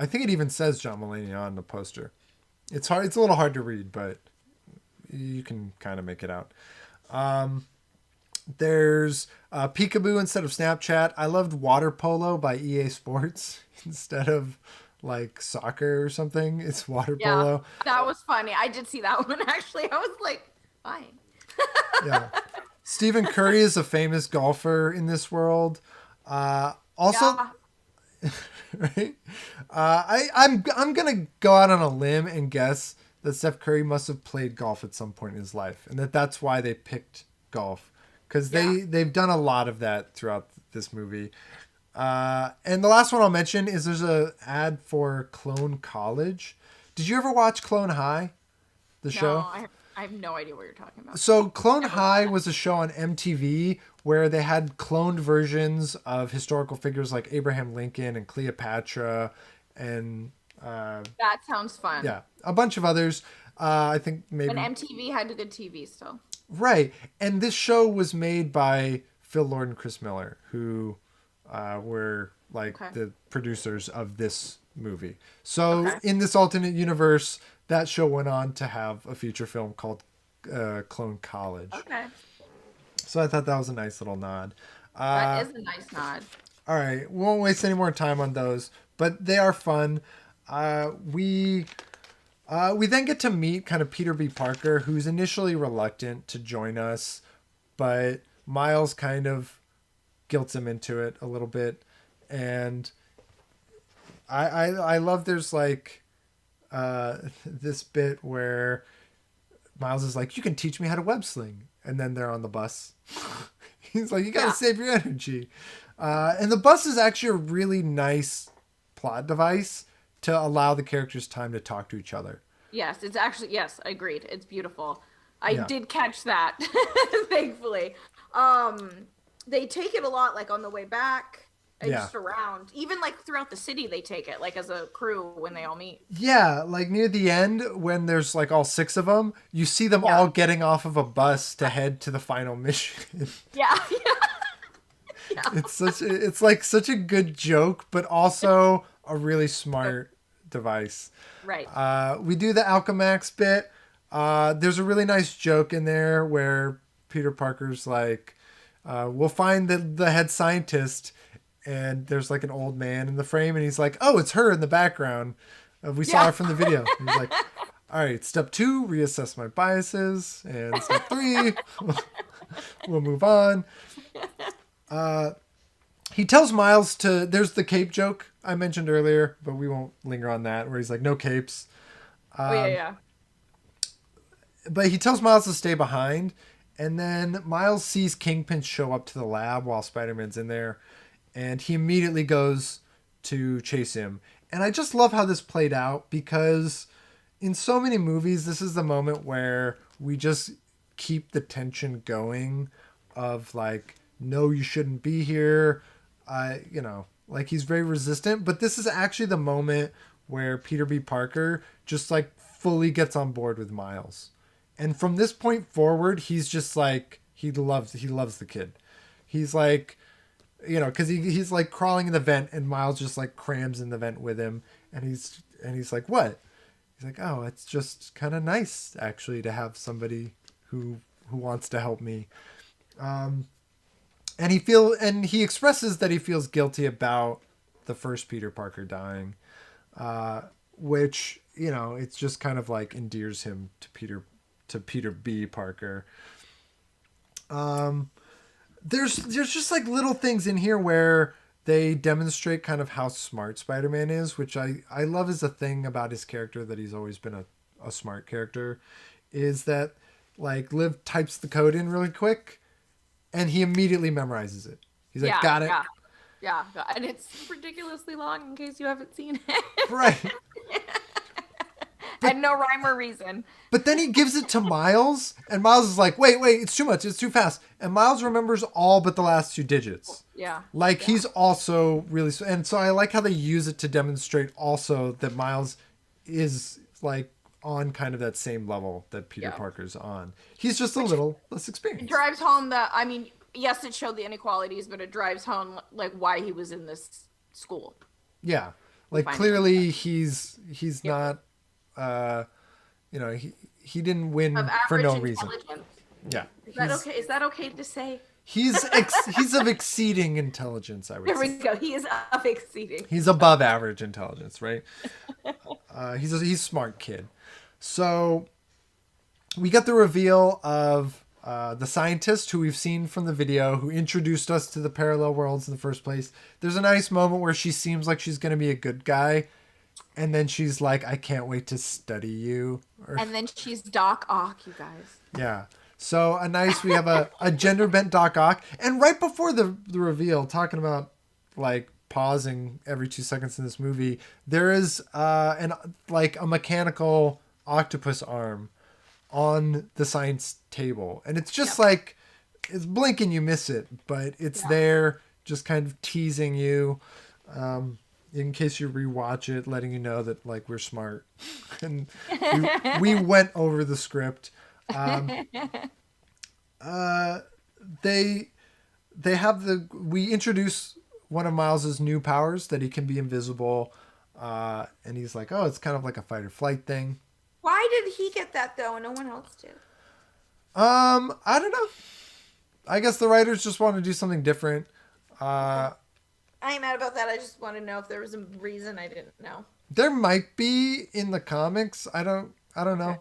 I think it even says John Mulaney on the poster. It's a little hard to read, but you can kind of make it out. There's Peekaboo instead of Snapchat. I loved Water Polo by EA Sports instead of like soccer or something. It's Water
Yeah,
Polo.
that was funny. I did see that one actually. I was like, fine.
Yeah. Stephen Curry is a famous golfer in this world. Also,
Yeah.
right? I'm gonna go out on a limb and guess that Steph Curry must have played golf at some point in his life, and that's why they picked golf because
Yeah.
they've done a lot of that throughout this movie. And the last one I'll mention is there's a ad for Clone College. Did you ever watch Clone High, the
No,
show?
I have no idea what you're talking about.
So Clone
Never
High
watched.
was a show on MTV where they had cloned versions of historical figures like Abraham Lincoln and Cleopatra and
That sounds fun.
yeah, a bunch of others. I think maybe
When MTV had a good TV still.
right. And this show was made by Phil Lord and Chris Miller, who were like
Okay.
the producers of this movie. So
Okay.
in this alternate universe, that show went on to have a feature film called Clone College.
Okay.
So I thought that was a nice little nod.
That is a nice nod.
All right, we won't waste any more time on those, but they are fun. We then get to meet kind of Peter B. Parker, who's initially reluctant to join us, but Miles kind of guilts him into it a little bit, and I love there's like this bit where Miles is like, "You can teach me how to web sling," and then they're on the bus. He's like, "You gotta
Yeah.
save your energy," and the bus is actually a really nice plot device to allow the characters time to talk to each other.
Yes, it's actually yes, agreed. It's beautiful. I
Yeah.
did catch that, thankfully. They take it a lot, like on the way back and
Yeah.
just around. Even like throughout the city, they take it, like as a crew when they all meet.
Yeah, like near the end when there's like all six of them, you see them
Yeah.
all getting off of a bus to head to the final mission.
Yeah, yeah,
It's like such a good joke, but also a really smart device.
right.
We do the Alchemax bit. There's a really nice joke in there where Peter Parker's like, we'll find the head scientist, and there's like an old man in the frame, and he's like, oh, it's her in the background. We saw
Yeah.
her from the video. And he's like, all right, step 2, reassess my biases, and step 3, we'll move on. He tells Miles to. There's the cape joke I mentioned earlier, but we won't linger on that. Where he's like, "No capes,"
Oh yeah, yeah.
but he tells Miles to stay behind, and then Miles sees Kingpin show up to the lab while Spider-Man's in there, and he immediately goes to chase him. And I just love how this played out because in so many movies, this is the moment where we just keep the tension going of like, no, you shouldn't be here. Like he's very resistant, but this is actually the moment where Peter B. Parker just like fully gets on board with Miles. And from this point forward, he's just like, he loves the kid. He's like, cause he's like crawling in the vent and Miles just like crams in the vent with him. And he's like, what? He's like, oh, it's just kind of nice actually to have somebody who wants to help me. And he expresses that he feels guilty about the first Peter Parker dying, which it's just kind of like endears him to Peter B. Parker. There's just like little things in here where they demonstrate kind of how smart Spider-Man is, which I love is a thing about his character that he's always been a smart character, is that like Liv types the code in really quick and he immediately memorizes it. He's like,
Yeah,
got it.
yeah, and it's ridiculously long in case you haven't seen it.
Right.
And no rhyme or reason.
But then he gives it to Miles, and Miles is like, wait, it's too much. It's too fast. And Miles remembers all but the last 2 digits.
Yeah.
Like,
yeah.
he's also really... And so I like how they use it to demonstrate also that Miles is, like, on kind of that same level that Peter
Yeah.
Parker's on. He's just a little less
It
experienced.
drives home that, I mean, yes, it showed the inequalities, but it drives home, like, why he was in this school.
Yeah. Like,
Fine.
clearly he's
Yeah.
not... he didn't win
Of
for
average
no reason.
intelligence.
Yeah.
Is that okay? Is that okay to say?
He's of exceeding intelligence, I would
There we
say.
go. He is of exceeding.
He's above average intelligence, right? He's a smart kid. So we get the reveal of the scientist who we've seen from the video, who introduced us to the parallel worlds in the first place. There's a nice moment where she seems like she's going to be a good guy, and then she's like, "I can't wait to study you."
And then she's Doc Ock, you guys.
Yeah. So we have a gender bent Doc Ock, and right before the reveal, talking about like pausing every 2 seconds in this movie, there is a mechanical octopus arm on the science table, and it's just like it's blink and you miss it, but it's there, just kind of teasing you, in case you rewatch it, letting you know that like we're smart, and we went over the script. They we introduce one of Miles's new powers, that he can be invisible, and he's like, oh, it's kind of like a fight or flight thing.
Why did he get that though and no one else did?
I don't know. I guess the writers just want to do something different.
I ain't mad about that. I just want to know if there was a reason I didn't know.
There might be in the comics. I don't know.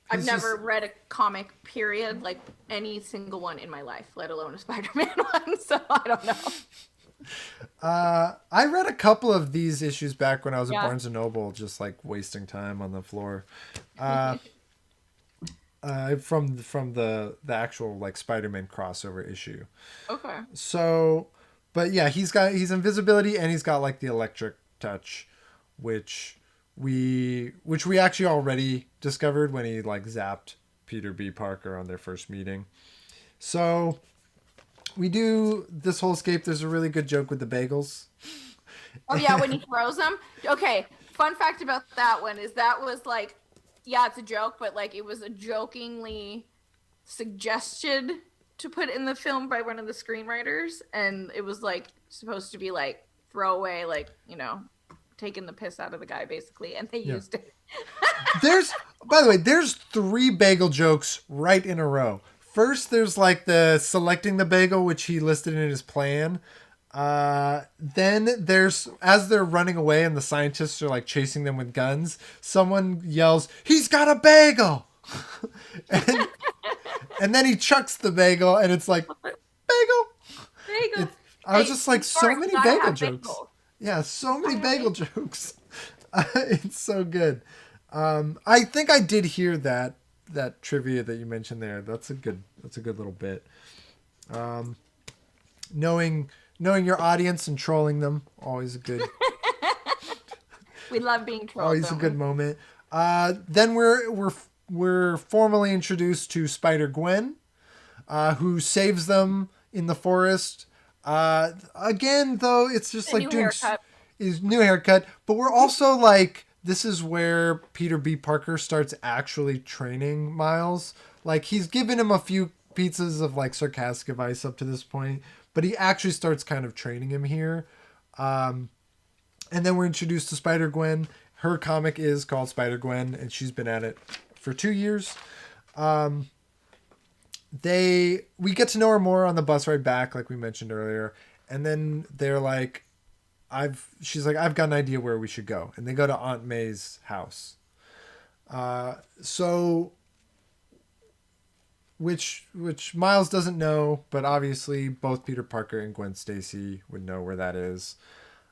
Okay. I've never read a comic, period, like any single one in my life, let alone a Spider-Man one, so I don't know.
I read a couple of these issues back when I was at Barnes & Noble, just like wasting time on the floor. From the actual like Spider-Man crossover issue.
Okay.
So, but yeah, he's invisibility, and he's got like the electric touch, which we actually already discovered when he like zapped Peter B. Parker on their first meeting. So we do this whole escape. There's a really good joke with the bagels.
Oh yeah, when he throws them. Okay, fun fact about that one is that was like, yeah, it's a joke, but like it was a jokingly suggested to put in the film by one of the screenwriters, and it was like supposed to be like throwaway, like, you know, taking the piss out of the guy basically, and they used it.
By the way, there's 3 bagel jokes right in a row. First, there's like the selecting the bagel, which he listed in his plan. Then there's, as they're running away and the scientists are like chasing them with guns, someone yells, "He's got a bagel!" and then he chucks the bagel, and it's like, bagel. I was just like, so many bagel jokes. Yeah, so many bagel jokes. It's so good. I think I did hear that trivia that you mentioned there. That's a good little bit. Knowing your audience and trolling them, always a good.
We love being trolled.
Always a good moment. Then we're formally introduced to Spider-Gwen, who saves them in the forest. Again, though, it's just like doing his new haircut, but we're also like, this is where Peter B. Parker starts actually training Miles. Like, he's given him a few pieces of like sarcastic advice up to this point, but he actually starts kind of training him here. And then we're introduced to Spider-Gwen. Her comic is called Spider-Gwen, and she's been at it for 2 years. We get to know her more on the bus ride back, like we mentioned earlier, and then they're like, she's like, I've got an idea where we should go, and they go to Aunt May's house. Which Miles doesn't know, but obviously both Peter Parker and Gwen Stacy would know where that is.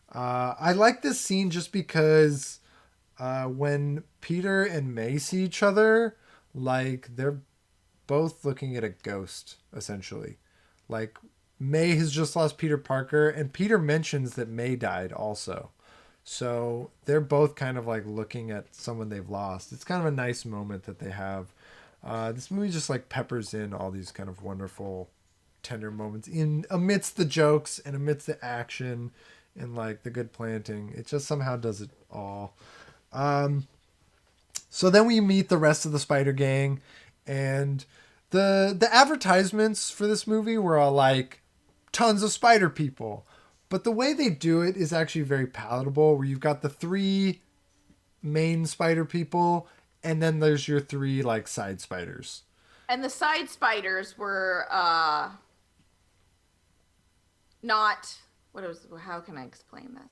I like this scene just because when Peter and May see each other, like, they're both looking at a ghost, essentially. Like, May has just lost Peter Parker, and Peter mentions that May died also. So they're both kind of like looking at someone they've lost. It's kind of a nice moment that they have. This movie just like peppers in all these kind of wonderful, tender moments in amidst the jokes and amidst the action and like the good planting. It just somehow does it all. So then we meet the rest of the Spider Gang, and the advertisements for this movie were all like tons of spider people, but the way they do it is actually very palatable, where you've got the 3 main spider people, and then there's your 3 like side spiders.
And the side spiders were not how can I explain this?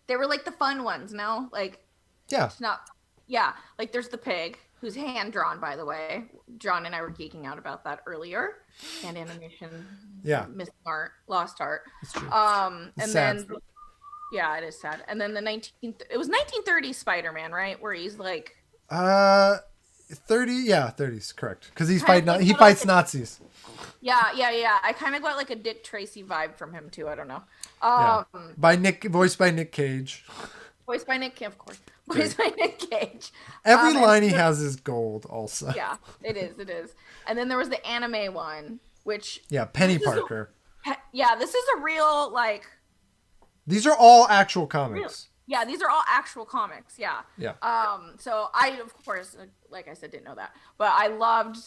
They were like the fun ones, no? Like
Yeah.
it's not yeah, like there's the pig who's hand drawn, by the way. John and I were geeking out about that earlier. Hand animation.
Yeah.
Missing art, lost art.
It's true.
And
sad.
then yeah, it is sad. And then it was 1930 Spider-Man, right? Where he's like
30, yeah, 30s, correct. Because he
Kind of
fights
like
Nazis.
yeah. I kind of got like a Dick Tracy vibe from him too. I don't know.
Voiced by Nick Cage.
Voiced by Nick, of course. Voiced by Nick Cage.
Every line he has is gold. Also.
Yeah, it is. And then there was the anime one, which
Penny Parker.
This is a real like.
These are all actual comics.
Yeah, these are all actual comics. Yeah.
Yeah.
So I, of course, like I said, didn't know that, but I loved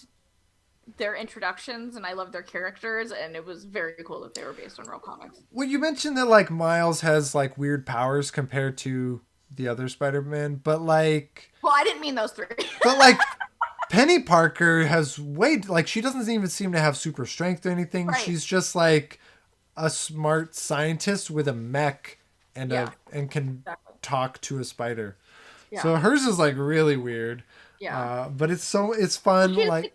their introductions and I loved their characters, and it was very cool that they were based on real comics.
Well, you mentioned that like Miles has like weird powers compared to the other Spider-Man, but like.
Well, I didn't mean those three.
But like. Penny Parker has she doesn't even seem to have super strength or anything.
Right.
She's just like a smart scientist with a mech and can talk to a spider. Yeah. So hers is like really weird. Yeah. But it's fun. Like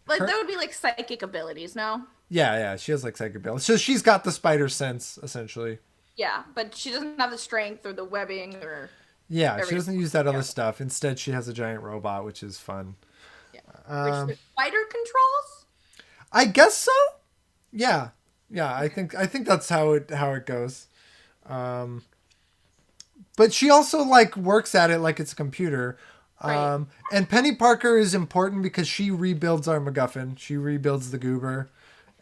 that would be like psychic abilities, no?
Yeah. She has like psychic abilities. So she's got the spider sense essentially.
Yeah, but she doesn't have the strength or the webbing or.
Yeah, everything. She doesn't use that other stuff. Instead, she has a giant robot, which is fun.
Yeah. Which the spider controls?
I guess so. Yeah. I think that's how it goes. But she also like works at it like it's a computer. Right. And Penny Parker is important because she rebuilds our MacGuffin. She rebuilds the goober,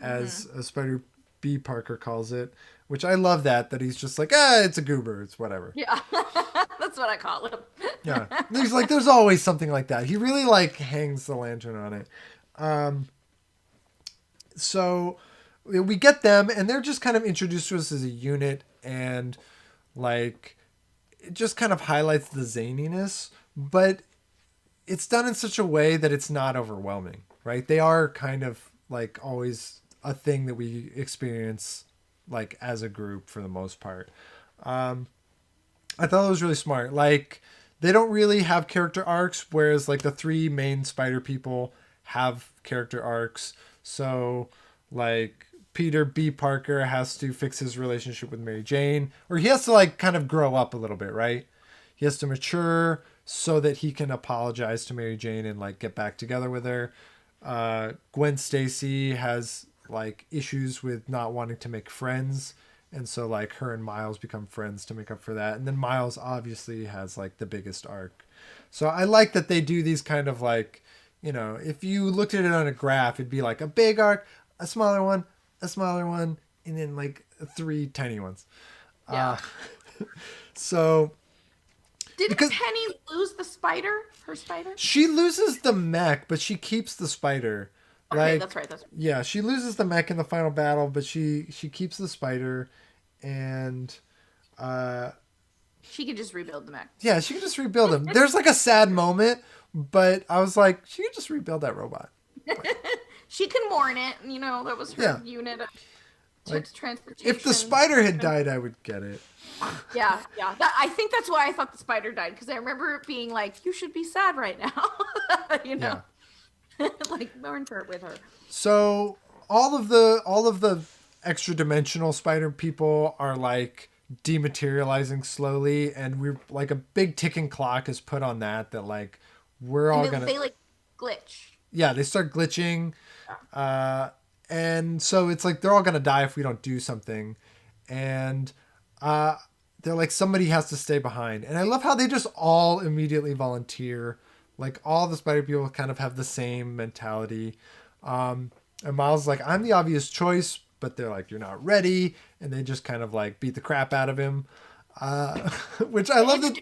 as Spider B Parker calls it. Which I love that he's just like, it's a goober. It's whatever.
Yeah. That's what I call him.
Yeah. There's always something like that. He really like hangs the lantern on it. So we get them and they're just kind of introduced to us as a unit, and like it just kind of highlights the zaniness, but it's done in such a way that it's not overwhelming, right? They are kind of like always a thing that we experience like as a group for the most part. I thought it was really smart. Like they don't really have character arcs, whereas like the three main spider people have character arcs. So like Peter B. Parker has to fix his relationship with Mary Jane, or he has to like kind of grow up a little bit, right? He has to mature so that he can apologize to Mary Jane and like get back together with her. Gwen Stacy has like issues with not wanting to make friends, and so like her and Miles become friends to make up for that. And then Miles obviously has like the biggest arc. So I like that they do these kind of like, you know, if you looked at it on a graph, it'd be like a big arc, a smaller one, and then like three tiny ones.
Yeah.
So
did Penny lose the spider? Her spider?
She loses the mech, but she keeps the spider.
Okay, that's right.
Yeah, she loses the mech in the final battle, but she keeps the spider, and
she can just rebuild the mech.
Yeah, she can just rebuild him. There's like a sad moment, but I was like, she can just rebuild that robot.
She can warn it. You know, that was her unit of transportation.
If the spider had died, I would get it.
Yeah. I think that's why I thought the spider died, because I remember it being like, you should be sad right now. You know. Yeah. Like mourn with her.
So all of the extra dimensional spider people are like dematerializing slowly, and we're like a big ticking clock is put on that like we're all gonna.
They like glitch.
Yeah, they start glitching, and so it's like they're all gonna die if we don't do something, and they're like somebody has to stay behind, and I love how they just all immediately volunteer. Like all the spider people kind of have the same mentality. And Miles is like, I'm the obvious choice, but they're like, you're not ready. And they just kind of like beat the crap out of him. Which I love that.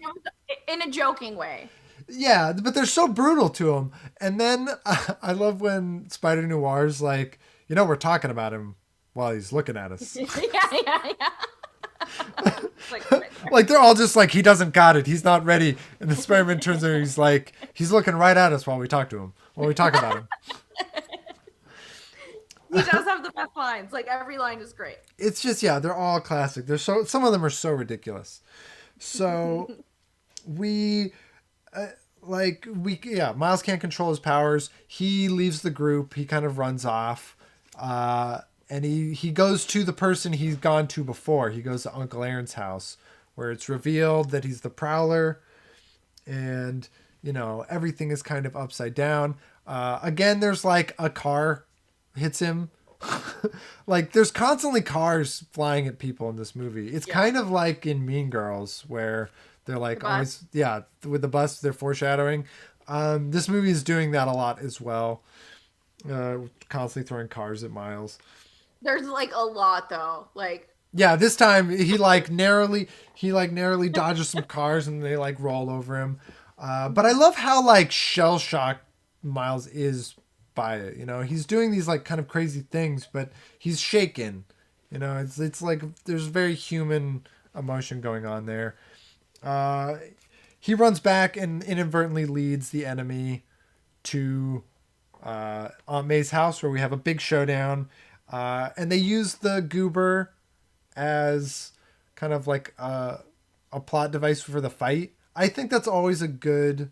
In a joking way.
Yeah, but they're so brutal to him. And then I love when Spider Noir's like, you know, we're talking about him while he's looking at us.
Yeah.
Like they're all just like, he doesn't got it, he's not ready, and the Spider-Man turns over, he's like, he's looking right at us while we talk about him.
He does have the best lines. Like every line is great.
It's just they're all classic. Some of them are so ridiculous. So we Miles can't control his powers. He leaves the group. He kind of runs off. And he goes to the person he's gone to before. He goes to Uncle Aaron's house, where it's revealed that he's the Prowler, and everything is kind of upside down. Again, there's like a car hits him. Like there's constantly cars flying at people in this movie. It's kind of like in Mean Girls, where they're like always with the bus. They're foreshadowing. This movie is doing that a lot as well. Constantly throwing cars at Miles.
There's like a lot though. Like
this time he narrowly dodges some cars and they like roll over him. But I love how like shell shocked Miles is by it. He's doing these like kind of crazy things, but he's shaken. It's like there's very human emotion going on there. He runs back and inadvertently leads the enemy to Aunt May's house, where we have a big showdown. And they use the goober as kind of like a plot device for the fight. I think that's always a good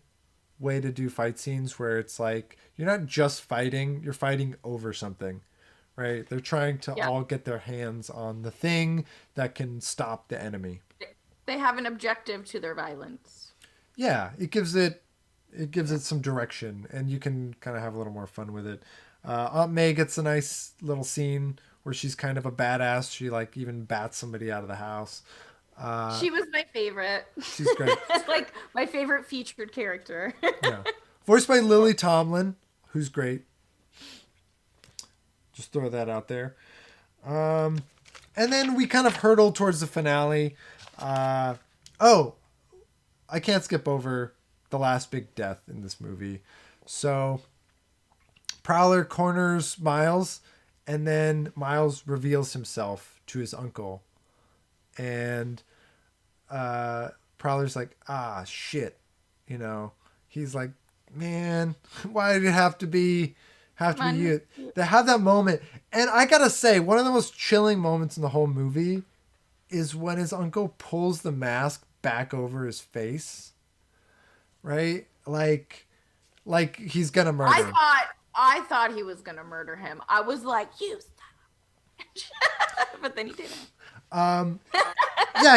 way to do fight scenes, where it's like you're not just fighting, you're fighting over something, right? They're trying to all get their hands on the thing that can stop the enemy.
They have an objective to their violence.
Yeah, it gives it some direction, and you can kind of have a little more fun with it. Aunt May gets a nice little scene where she's kind of a badass. She like even bats somebody out of the house.
She was my favorite.
She's great.
Like my favorite featured character.
Yeah, voiced by Lily Tomlin, who's great. Just throw that out there. And then we kind of hurtle towards the finale. I can't skip over the last big death in this movie. So Prowler corners Miles, and then Miles reveals himself to his uncle. And Prowler's like, shit. He's like, man, why did it have to be you? They have that moment. And I gotta say, one of the most chilling moments in the whole movie is when his uncle pulls the mask back over his face. Right? Like he's gonna murder him.
I thought he was gonna murder him. I was like, you son. But then he didn't.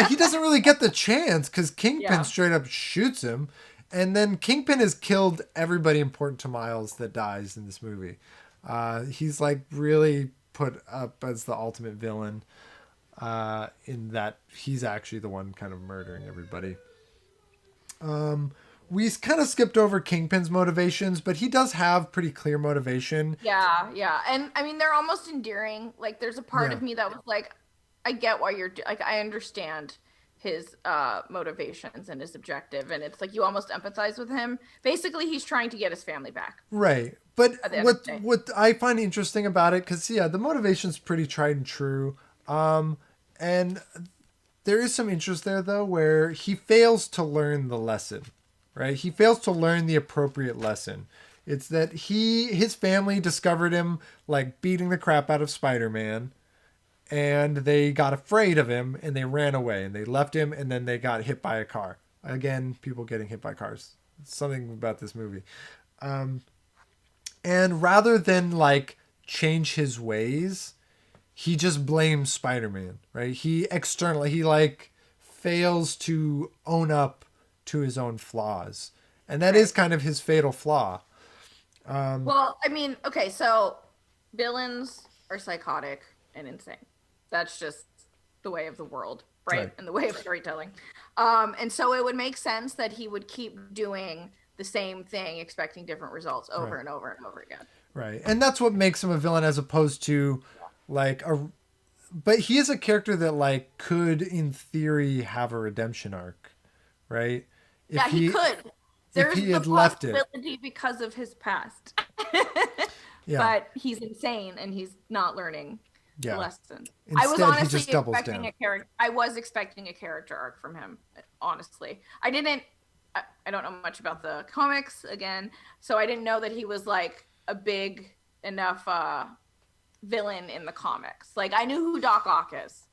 He doesn't really get the chance because Kingpin straight up shoots him. And then Kingpin has killed everybody important to Miles that dies in this movie. He's like really put up as the ultimate villain, in that he's actually the one kind of murdering everybody. We kind of skipped over Kingpin's motivations, but he does have pretty clear motivation.
Yeah. And I mean, they're almost endearing. Like there's a part of me that was like, I get why you're like, I understand his motivations and his objective, and it's like you almost empathize with him. Basically, he's trying to get his family back.
Right. But what I find interesting about it, because the motivation's pretty tried and true. And there is some interest there though, where he fails to learn the lesson. Right? He fails to learn the appropriate lesson. It's that his family discovered him like beating the crap out of Spider-Man, and they got afraid of him and they ran away and they left him, and then they got hit by a car. Again, people getting hit by cars. Something about this movie. And rather than like change his ways, he just blames Spider-Man, right? He like fails to own up to his own flaws, and that is kind of his fatal flaw.
Well, I mean, okay, so villains are psychotic and insane. That's just the way of the world, right? And the way of storytelling. And so it would make sense that he would keep doing the same thing, expecting different results over and over and over again. Right,
and that's what makes him a villain, as opposed to like but he is a character that like could, in theory, have a redemption arc, right?
He could. There's the possibility because of his past. But he's insane and he's not learning the lesson.
Instead,
I was honestly
he just doubles
expecting
down.
I was expecting a character arc from him, honestly. I don't know much about the comics again, so I didn't know that he was like a big enough villain in the comics. Like I knew who Doc Ock is.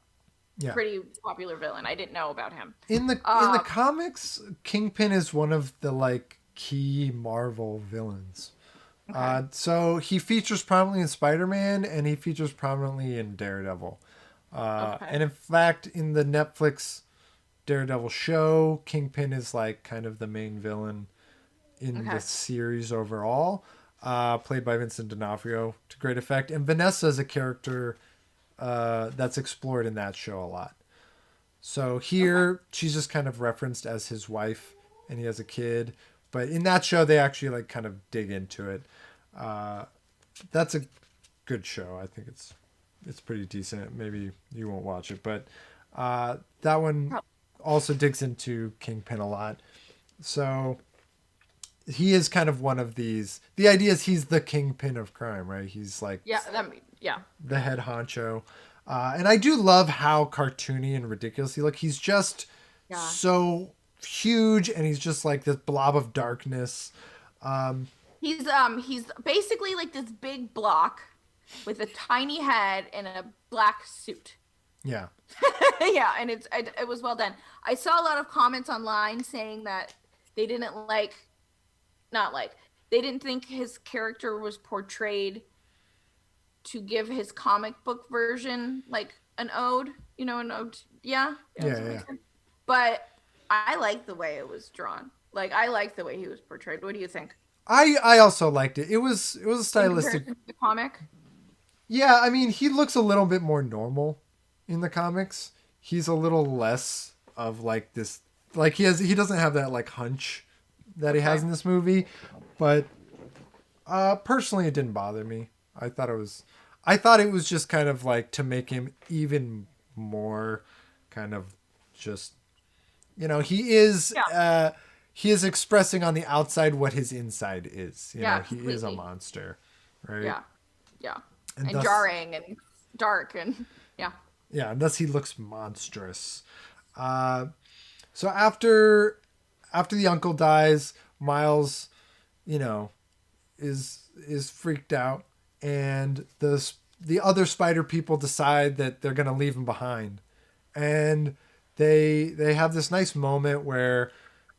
Yeah.
Pretty popular villain. I didn't know about him.
In the comics, Kingpin is one of the like key Marvel villains.
Okay.
So he features prominently in Spider-Man and he features prominently in Daredevil.
Okay.
And in fact, in the Netflix Daredevil show, Kingpin is like kind of the main villain in the series overall, played by Vincent D'Onofrio to great effect. And Vanessa is a character that's explored in that show a lot. So here, she's just kind of referenced as his wife, and he has a kid. But in that show, they actually like kind of dig into it. That's a good show. I think it's pretty decent. Maybe you won't watch it, but that one also digs into Kingpin a lot. So he is kind of one of these. The idea is he's the kingpin of crime, right? He's like the head honcho. And I do love how cartoony and ridiculous he looks. He's just so huge, and he's just like this blob of darkness.
He's basically like this big block with a tiny head and a black suit.
Yeah.
Yeah, and it was well done. I saw a lot of comments online saying that they didn't they didn't think his character was portrayed to give his comic book version like an ode, an ode. Yeah. But I like the way it was drawn. Like I like the way he was portrayed. What do you think?
I also liked it. It was a stylistic.
The comic.
Yeah, I mean, he looks a little bit more normal in the comics. He's a little less of like this, like he doesn't have that like hunch that he has in this movie. But personally, it didn't bother me. I thought it was just kind of like to make him even more kind of just, he is expressing on the outside what his inside is. He
completely.
is a monster, right?
Yeah. And thus, jarring and dark and yeah.
Yeah, and thus he looks monstrous. So after the uncle dies, Miles, is freaked out, and the other spider people decide that they're gonna leave him behind, and they have this nice moment where,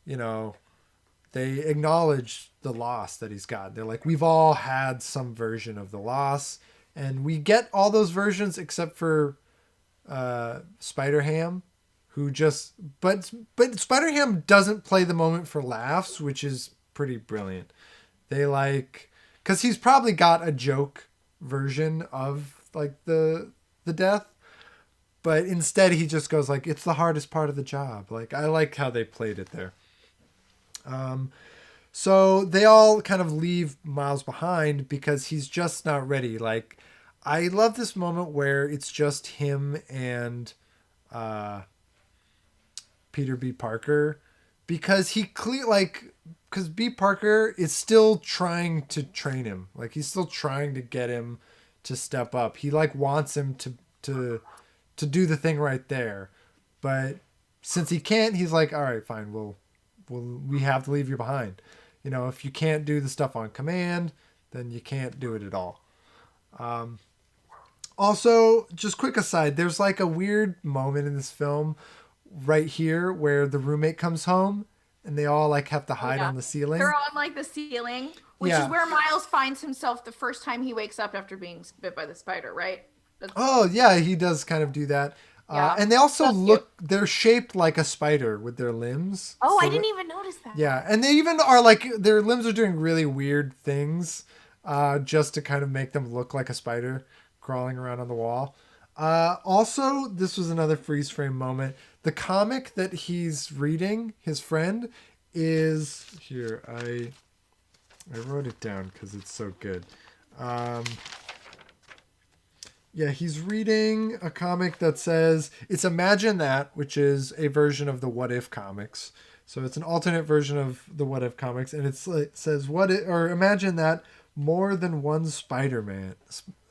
they acknowledge the loss that he's got. They're like, we've all had some version of the loss, and we get all those versions except for Spider-Ham, who but Spider-Ham doesn't play the moment for laughs, which is pretty brilliant. They because he's probably got a joke version of like the death, but instead he just goes like, it's the hardest part of the job. Like, I like how they played it there. So they all kind of leave Miles behind because he's just not ready. Like, I love this moment where it's just him and Peter B. Parker, because because B. Parker is still trying to train him. Like, he's still trying to get him to step up. He like wants him to do the thing right there, but since he can't, he's like, all right, fine, we have to leave you behind. If you can't do the stuff on command, then you can't do it at all. Also, just quick aside, there's like a weird moment in this film right here where the roommate comes home and they all like have to hide on the ceiling.
They're on like the ceiling, which is where Miles finds himself the first time he wakes up after being bit by the spider, right?
He does kind of do that. And they also they're shaped like a spider with their limbs.
Oh, I didn't even notice that.
Yeah, and they even are like, their limbs are doing really weird things just to kind of make them look like a spider crawling around on the wall. Also, this was another freeze frame moment. The comic that he's reading, his friend, is... Here, I wrote it down because it's so good. He's reading a comic that says, it's Imagine That, which is a version of the What If comics. So it's an alternate version of the What If comics, and it says, imagine that more than one Spider-Man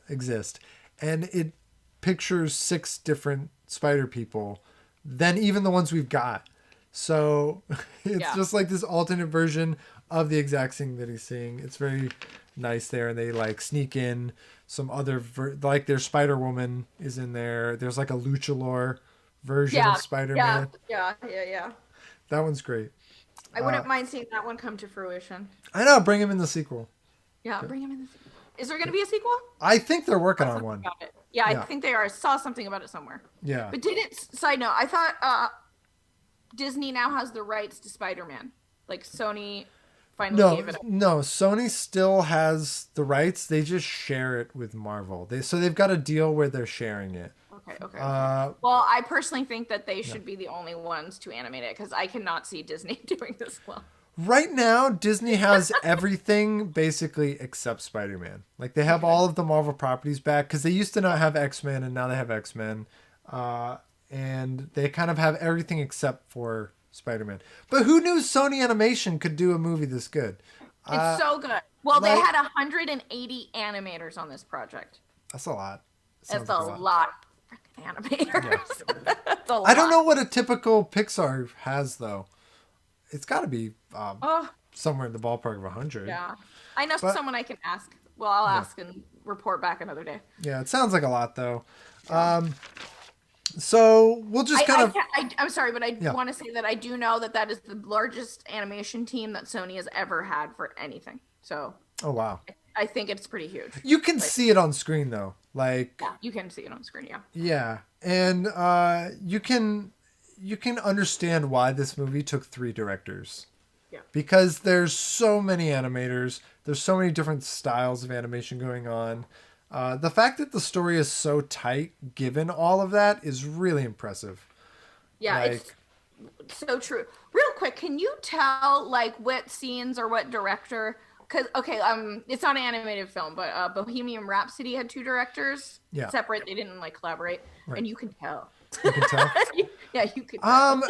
exist. And it pictures 6 different spider people than even the ones we've got. So it's just like this alternate version of the exact thing that he's seeing. It's very nice there, and they like sneak in some other like their Spider-Woman is in there. There's like a luchador version of Spider-Man.
Yeah.
That one's great.
I wouldn't mind seeing that one come to fruition.
I know. Bring him in the sequel.
Yeah, bring him in the sequel. Is there going to be a sequel?
I think they're working on one.
Yeah, I think they are. I saw something about it somewhere.
Yeah.
But side note, I thought Disney now has the rights to Spider-Man. Like Sony finally gave it up.
No, Sony still has the rights. They just share it with Marvel. They've got a deal where they're sharing it.
Okay. Well, I personally think that they should be the only ones to animate it because I cannot see Disney doing this well.
Right now, Disney has everything basically except Spider-Man. Like they have all of the Marvel properties back because they used to not have X-Men and now they have X-Men. And they kind of have everything except for Spider-Man. But who knew Sony Animation could do a movie this good?
It's so good. Well, they had 180 animators on this project.
That's a lot.
That's a lot of animators.
Yeah.
That's a lot.
I don't know what a typical Pixar has, though. It's got to be somewhere in the ballpark of 100.
Yeah. I know someone I can ask. Well, I'll ask and report back another day.
Yeah, it sounds like a lot, though. So we'll just
I'm sorry, but I want to say that I do know that is the largest animation team that Sony has ever had for anything. So.
Oh, wow.
I think it's pretty huge.
You can see it on screen, though. Like.
Yeah, you can see it on screen, yeah.
Yeah. And you can understand why this movie took 3 directors.
Yeah.
Because there's so many animators. There's so many different styles of animation going on. The fact that the story is so tight, given all of that, is really impressive.
Yeah, it's so true. Real quick, can you tell like what scenes or what director? Because it's not an animated film, but Bohemian Rhapsody had 2 directors.
Yeah.
Separate. They didn't like collaborate, and you can tell.
You can tell.
Yeah, you can tell.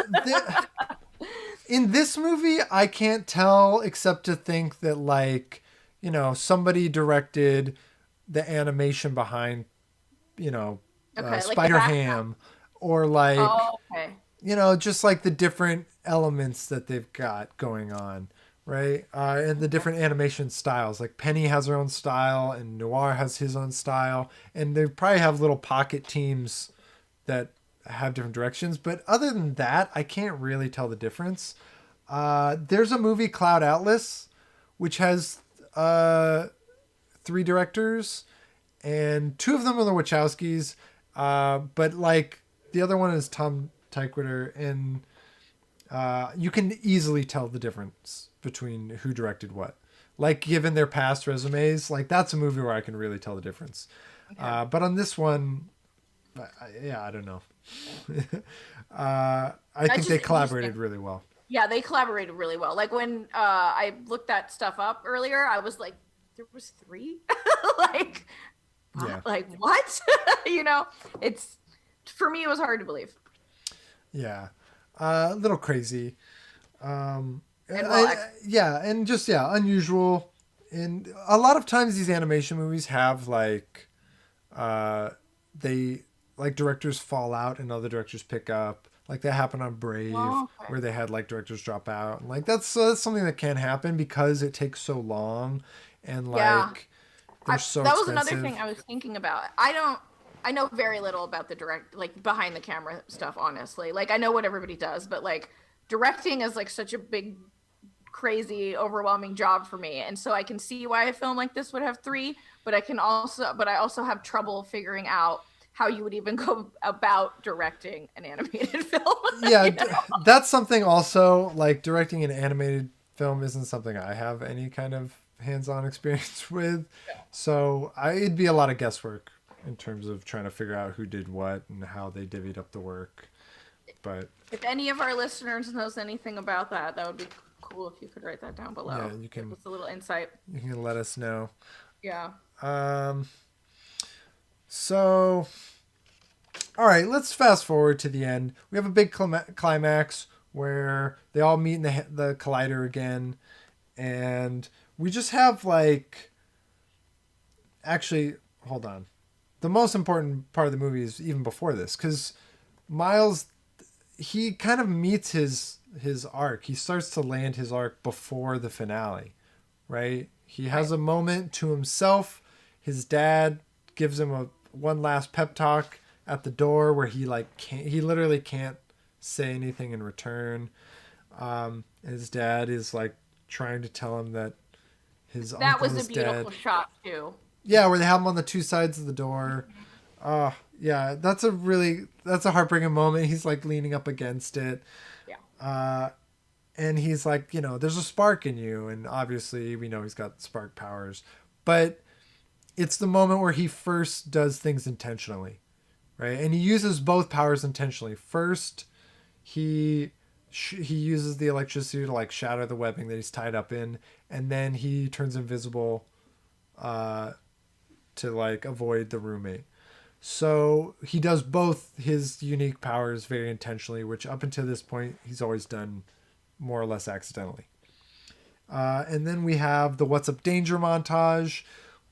In this movie, I can't tell except to think that like, somebody directed the animation behind, Spider-Ham, or like, just like the different elements that they've got going on, right? And the different animation styles. Like Penny has her own style, and Noir has his own style, and they probably have little pocket teams that have different directions. But other than that, I can't really tell the difference. There's a movie, Cloud Atlas, which has 3 directors, and 2 of them are the Wachowskis, but like the other one is Tom Tykwer, and you can easily tell the difference between who directed what. Like given their past resumes, like that's a movie where I can really tell the difference. Okay. But on this one, I don't know. I think they collaborated really well.
Yeah, they collaborated really well. Like when I looked that stuff up earlier, I was like, there was 3? Like, like what? It's, for me, it was hard to believe.
Yeah. A little crazy. And unusual. And a lot of times these animation movies have like, directors fall out and other directors pick up. Like that happened on Brave, where they had like directors drop out. And, like that's something that can happen because it takes so long, and like they're so
that
expensive.
was another thing I was thinking about. I know very little about the behind the camera stuff, honestly. Like I know what everybody does, but like directing is like such a big, crazy, overwhelming job for me, and so I can see why a film like this would have 3, but I also have trouble figuring out how you would even go about directing an animated film.
Yeah, that's something also, like directing an animated film isn't something I have any kind of hands-on experience with. Yeah. So it'd be a lot of guesswork in terms of trying to figure out who did what and how they divvied up the work. But
if any of our listeners knows anything about that, that would be cool if you could write that down below.
Yeah, you can.
Give us a little insight.
You can let us know.
Yeah.
So, all right, let's fast forward to the end. We have a big climax where they all meet in the collider again, and we just have like, actually, hold on. The most important part of the movie is even before this, because Miles, he kind of meets his arc. He starts to land his arc before the finale, right? He has a moment to himself. His dad gives him one last pep talk at the door where he literally can't say anything in return. His dad is like trying to tell him that his
That
uncle
was
is
a beautiful
dead.
shot too.
Yeah, where they have him on the two sides of the door. Yeah, that's a heartbreaking moment. He's like leaning up against it.
Yeah.
And he's like, there's a spark in you. And obviously we know he's got spark powers. But it's the moment where he first does things intentionally, right? And he uses both powers intentionally. First, he uses the electricity to like shatter the webbing that he's tied up in. And then he turns invisible to like avoid the roommate. So he does both his unique powers very intentionally, which up until this point he's always done more or less accidentally. And then we have the What's Up Danger montage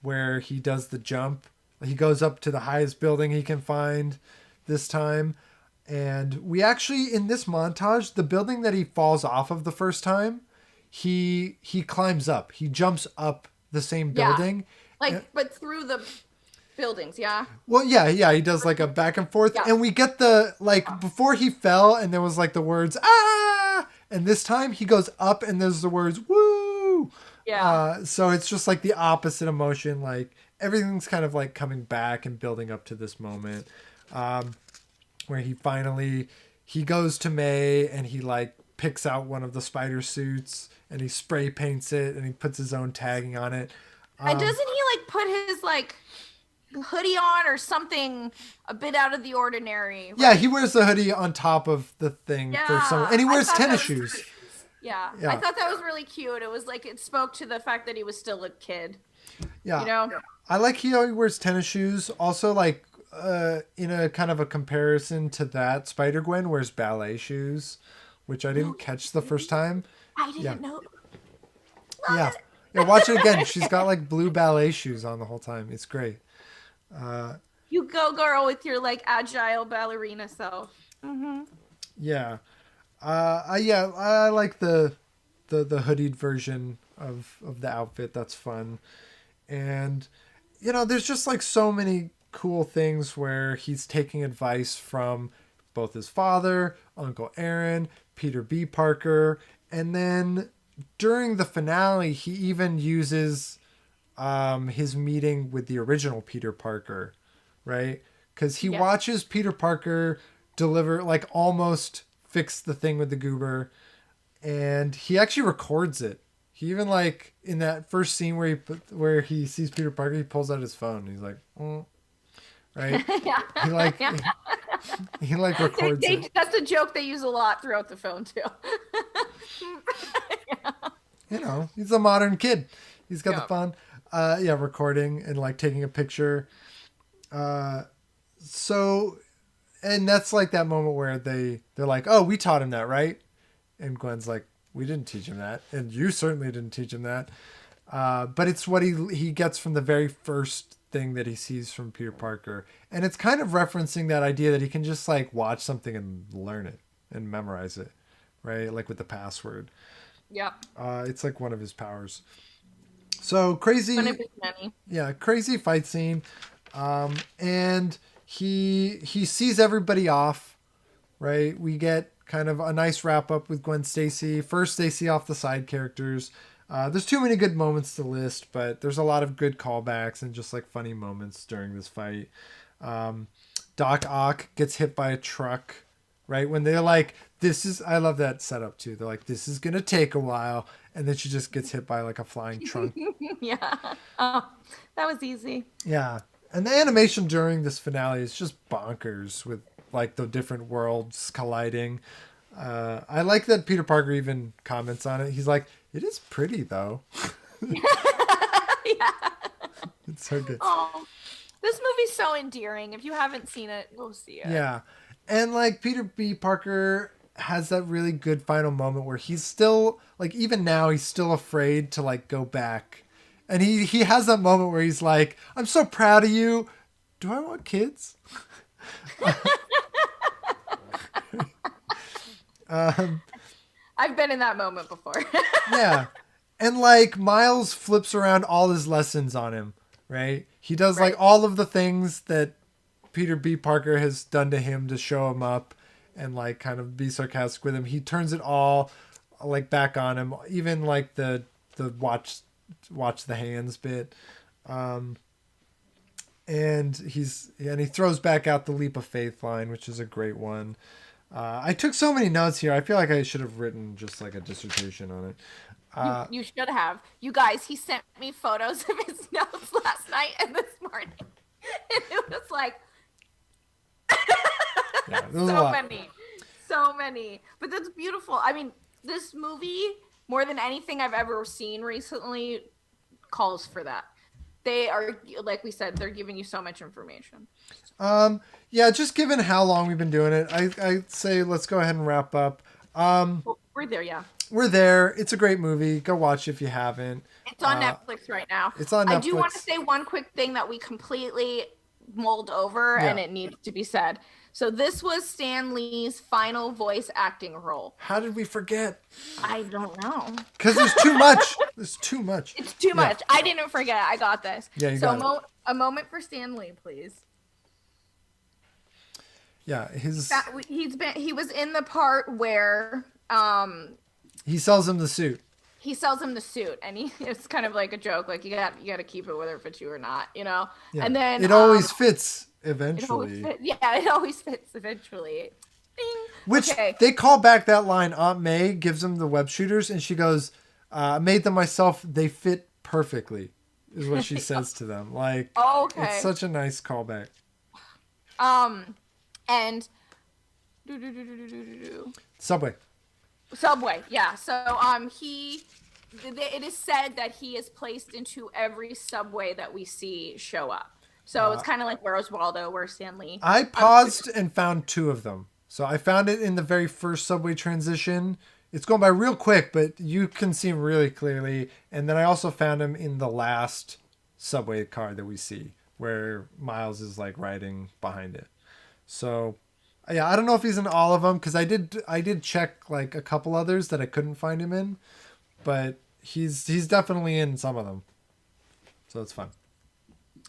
where he does the jump. He goes up to the highest building he can find this time. And we actually, in this montage, the building that he falls off of the first time, he climbs up. He jumps up the same building.
But through the buildings, yeah.
Well, yeah, he does like a back and forth, and we get the before he fell, and there was like the words "ah," and this time he goes up, and there's the words "woo."
Yeah.
So it's just like the opposite emotion. Like everything's kind of like coming back and building up to this moment, where he goes to May and he like picks out one of the spider suits and he spray paints it and he puts his own tagging on it.
And doesn't he like put his like hoodie on or something a bit out of the ordinary? Right?
Yeah, he wears the hoodie on top of the thing for someone, and he wears tennis shoes.
Yeah, I thought that was really cute. It was like it spoke to the fact that he was still a kid.
Yeah, I like he wears tennis shoes. Also, like in a kind of a comparison to that, Spider-Gwen wears ballet shoes, which I didn't catch the first time.
I didn't know.
Yeah, watch it again. She's got like blue ballet shoes on the whole time. It's great.
You go, girl, with your like agile ballerina self. Mm-hmm.
Yeah. I like the hoodied version of the outfit. That's fun. And there's just like so many cool things where he's taking advice from both his father, Uncle Aaron, Peter B. Parker, and then during the finale he even uses his meeting with the original Peter Parker, right? Because he watches Peter Parker deliver, like almost fix the thing with the goober, and he actually records it. He even like in that first scene where he sees Peter Parker, he pulls out his phone. And he's like, right?
Yeah.
He records it.
That's a joke they use a lot throughout the film too.
He's a modern kid. He's got the phone. Recording and like taking a picture. So, and that's like that moment where they're like, oh, we taught him that, right? And Gwen's like, we didn't teach him that. And you certainly didn't teach him that. But it's what he gets from the very first thing that he sees from Peter Parker. And it's kind of referencing that idea that he can just like watch something and learn it and memorize it, right? Like with the password.
Yep.
It's like one of his powers. So crazy. Crazy fight scene. And he sees everybody off, right? We get kind of a nice wrap up with Gwen Stacy. First, they see off the side characters. There's too many good moments to list, but there's a lot of good callbacks and just like funny moments during this fight. Doc Ock gets hit by a truck, right? When they're like, I love that setup too. They're like, this is going to take a while. And then she just gets hit by like a flying trunk.
Yeah. Oh, that was easy.
Yeah. And the animation during this finale is just bonkers with like the different worlds colliding. I like that Peter Parker even comments on it. He's like, it is pretty though.
Yeah.
It's so good.
Oh, this movie's so endearing. If you haven't seen it, go see it.
Yeah. And like Peter B. Parker has that really good final moment where he's still like, even now he's still afraid to like go back. And he has that moment where he's like, I'm so proud of you. Do I want kids?
I've been in that moment before.
Yeah. And like Miles flips around all his lessons on him, right? He does like all of the things that Peter B. Parker has done to him to show him up and like kind of be sarcastic with him. He turns it all like back on him, even like the watch the hands bit. And he throws back out the leap of faith line, which is a great one. I took so many notes here. I feel like I should have written just like a dissertation on it.
You should have. You guys, he sent me photos of his notes last night and this morning. And it was like so many. But that's beautiful. I mean, this movie, more than anything I've ever seen recently, calls for that. They are, like we said, they're giving you so much information.
Yeah, just given how long we've been doing it, I'd say let's go ahead and wrap up.
We're there, yeah.
We're there. It's a great movie. Go watch if you haven't.
It's on Netflix right now.
It's on Netflix.
I do want to say one quick thing that we completely mulled over, and it needs to be said. So this was Stan Lee's final voice acting role.
How did we forget?
I don't know.
Because there's too much. There's too much.
It's too much. I didn't forget. I got this.
Yeah, you got it.
A moment for Stan Lee, please.
Yeah,
he was in the part where
he sells him the suit.
He sells him the suit, and it's kind of like a joke, like you got to keep it whether it fits you or not, you know.
Yeah.
And then
it always fits eventually.
It always fits eventually. Ding.
Which they call back that line. Aunt May gives him the web shooters, and she goes, "I made them myself. They fit perfectly," is what she says to them. Like, it's such a nice callback.
And Subway, yeah. So it is said that he is placed into every subway that we see show up. So it's kind of like Where's Waldo, where Stan Lee.
I paused and found two of them. So I found it in the very first subway transition. It's going by real quick, but you can see him really clearly. And then I also found him in the last subway car that we see, where Miles is like riding behind it. So, yeah, I don't know if he's in all of them, because I did check like a couple others that I couldn't find him in, but he's definitely in some of them. So it's fun.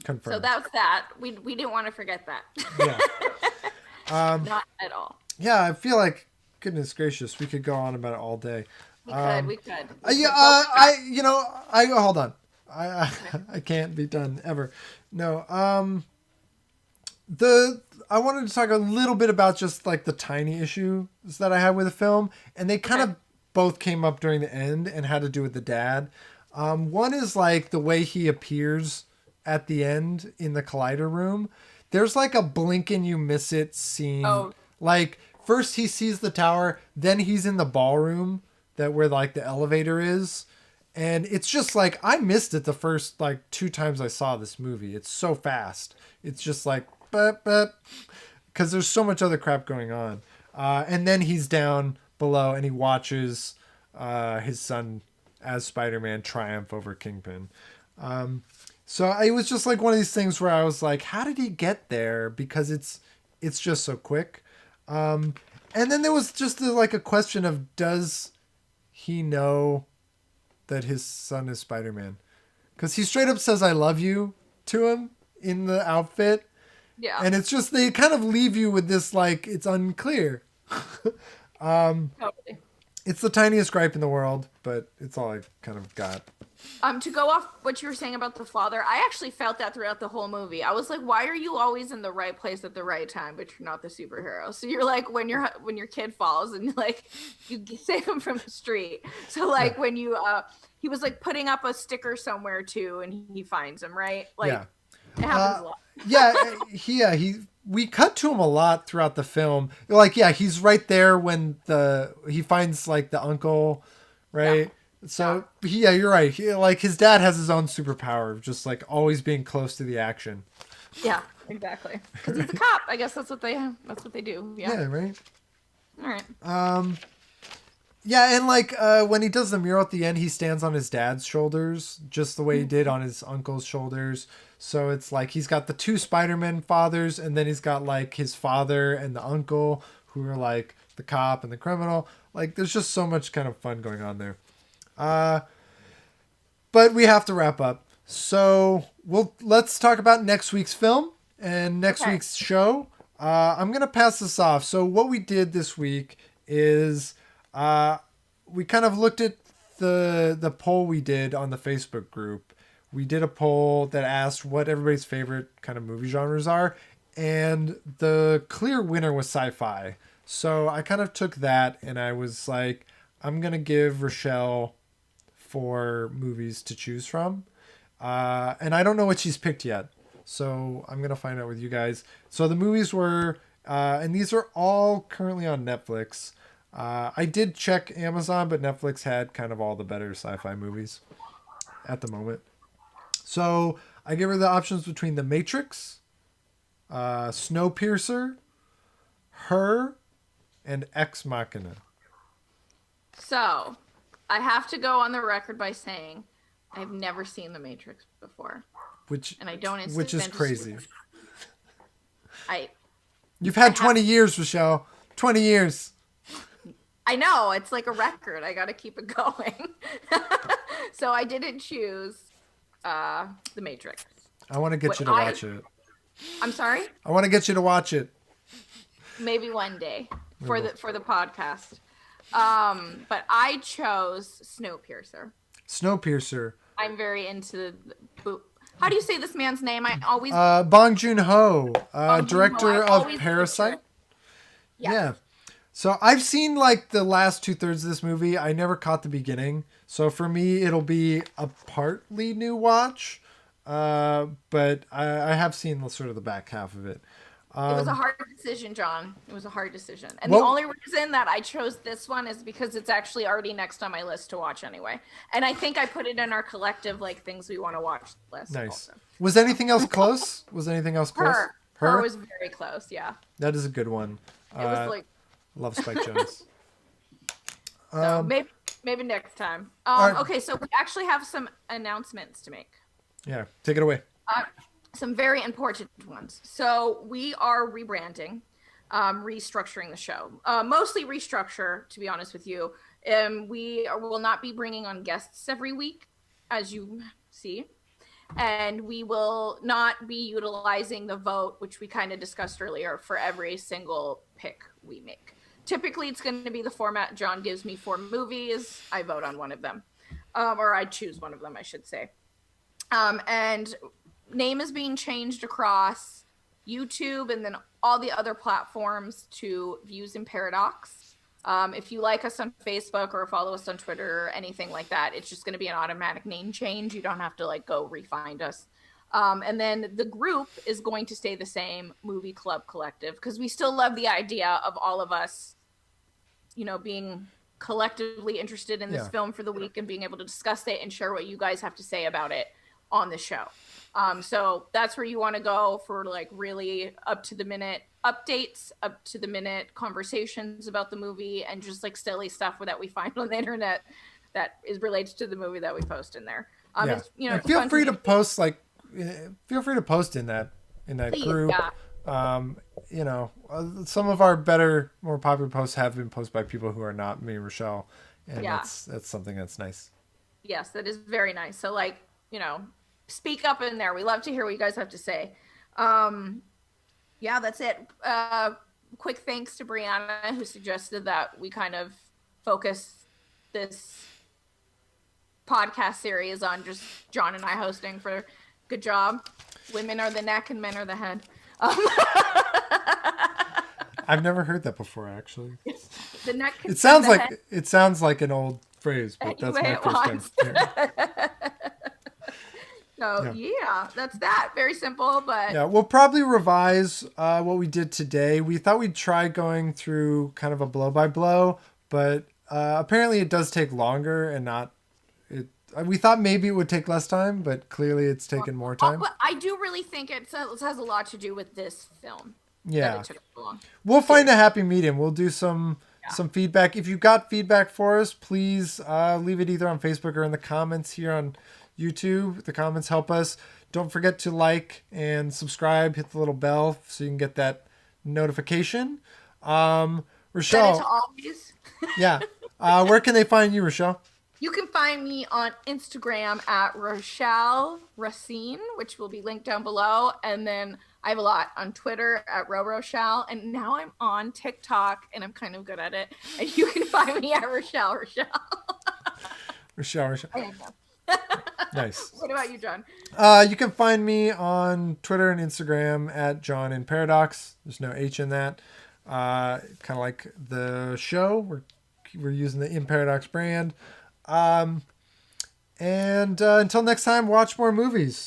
Confirmed.
So that's that. We didn't want to forget that.
Yeah.
Not at all.
Yeah, I feel like, goodness gracious, we could go on about it all day.
We could.
Hold on. I can't be done ever. No. I wanted to talk a little bit about just like the tiny issues that I had with the film, and they kind of both came up during the end and had to do with the dad. One is like the way he appears at the end in the collider room. There's like a blink and you miss it scene. Oh. Like first he sees the tower, then he's in the ballroom where like the elevator is. And it's just like, I missed it the first like 2 times I saw this movie. It's so fast. It's just like, because there's so much other crap going on. And then he's down below and he watches his son as Spider-Man triumph over Kingpin. So it was just like one of these things where I was like, how did he get there? Because it's just so quick. And then there was just like a question of, does he know that his son is Spider-Man? Because he straight up says, "I love you" to him in the outfit. Yeah. And it's just, they kind of leave you with this, like, it's unclear.
Totally.
It's the tiniest gripe in the world, but it's all I kind of got.
To go off what you were saying about the father, I actually felt that throughout the whole movie. I was like, why are you always in the right place at the right time, but you're not the superhero? So you're like, when your kid falls and like you save him from the street. So like when you he was like putting up a sticker somewhere too, and he finds him, right? Like it happens a lot.
We cut to him a lot throughout the film. Like, he's right there when he finds like the uncle, right? Yeah. So you're right. His dad has his own superpower of just like always being close to the action.
Yeah, exactly. Because he's a cop. I guess that's what they do. Yeah.
Yeah. Right.
All right.
Yeah, and like when he does the mural at the end, he stands on his dad's shoulders, just the way he did on his uncle's shoulders. So it's like he's got the 2 Spider-Man fathers, and then he's got like his father and the uncle, who are like the cop and the criminal. Like there's just so much kind of fun going on there. But we have to wrap up. So let's talk about next week's film and next week's show. I'm gonna pass this off. So what we did this week is we kind of looked at the poll we did on the Facebook group. We did a poll that asked what everybody's favorite kind of movie genres are, and the clear winner was sci-fi. So I kind of took that and I was like, I'm gonna give Rochelle 4 movies to choose from. And I don't know what she's picked yet. So I'm going to find out with you guys. So the movies were, and these are all currently on Netflix. I did check Amazon, but Netflix had kind of all the better sci-fi movies at the moment. So I gave her the options between The Matrix, Snowpiercer, Her, and Ex Machina.
So I have to go on the record by saying I've never seen The Matrix before.
Which
is
crazy. You've
I
had 20 years, Rochelle. 20 years.
I know, it's like a record. I got to keep it going. So I didn't choose The Matrix.
I want to get you to watch it.
I'm sorry?
I want to get you to watch it.
Maybe one day for the podcast. But I chose Snowpiercer.
Snowpiercer.
I'm very into how do you say this man's name? I always
Bong Joon-ho, director
Joon-ho.
of Parasite.
Yes.
Yeah. So I've seen like the last 2/3 of this movie. I never caught the beginning. So for me, it'll be a partly new watch. But I have seen sort of the back half of it.
It was a hard decision, John. It was a hard decision. And the only reason that I chose this one is because it's actually already next on my list to watch anyway. And I think I put it in our collective, like, things we want to watch list.
Nice.
Also.
Was anything else close?
Her was very close, yeah.
That is a good one.
It was like...
Love Spike Jones.
So maybe next time.
Right.
Okay, so we actually have some announcements to make.
Yeah, take it away.
Some very important ones. So we are rebranding, restructuring the show. Mostly restructure, to be honest with you. We will not be bringing on guests every week, as you see. And we will not be utilizing the vote, which we kind of discussed earlier, for every single pick we make. Typically, it's going to be the format. John gives me 4 movies. I vote on one of them. Or I choose one of them, I should say. And name is being changed across YouTube and then all the other platforms to Views in Paradox. If you like us on Facebook or follow us on Twitter or anything like that, it's just going to be an automatic name change. You don't have to like go re-find us. And then the group is going to stay the same, Movie Club Collective, because we still love the idea of all of us, you know, being collectively interested in this film for the week and being able to discuss it and share what you guys have to say about it on the show. So that's where you want to go for like really up to the minute updates, up to the minute conversations about the movie, and just like silly stuff that we find on the internet that is related to the movie that we post in there. It's, you know,
feel free to post in that group.
Yeah.
You know, some of our better, more popular posts have been posted by people who are not me and Rochelle, and that's something that's nice.
Yes, that is very nice. So like, you know, speak up in there. We love to hear what you guys have to say. Yeah, that's it. Quick thanks to Brianna, who suggested that we kind of focus this podcast series on just John and I hosting. For good job. Women are the neck and men are the head.
I've never heard that before, actually.
The neck.
It sounds like an old phrase, but that's my first time hearing it.
So yeah, that's that. Very simple, but
yeah, we'll probably revise what we did today. We thought we'd try going through kind of a blow by blow, but apparently it does take longer and not. We thought maybe it would take less time, but clearly it's taken more time.
But I do really think it has a lot to do with this film.
Yeah,
it took so long.
We'll find a happy medium. We'll do some feedback. If you got feedback for us, please leave it either on Facebook or in the comments here on YouTube. The comments help us. Don't forget to like and subscribe. Hit the little bell so you can get that notification. Rochelle.
Always.
Yeah. Where can they find you, Rochelle?
You can find me on Instagram at Rochelle Racine, which will be linked down below. And then I have a lot on Twitter at RoRochelle. And now I'm on TikTok and I'm kind of good at it. And you can find me at Rochelle.
Rochelle. Nice.
What about you, John?
You can find me on Twitter and Instagram at John in Paradox. There's no H in that. Kind of like the show. We're using the In Paradox brand. And until next time, watch more movies.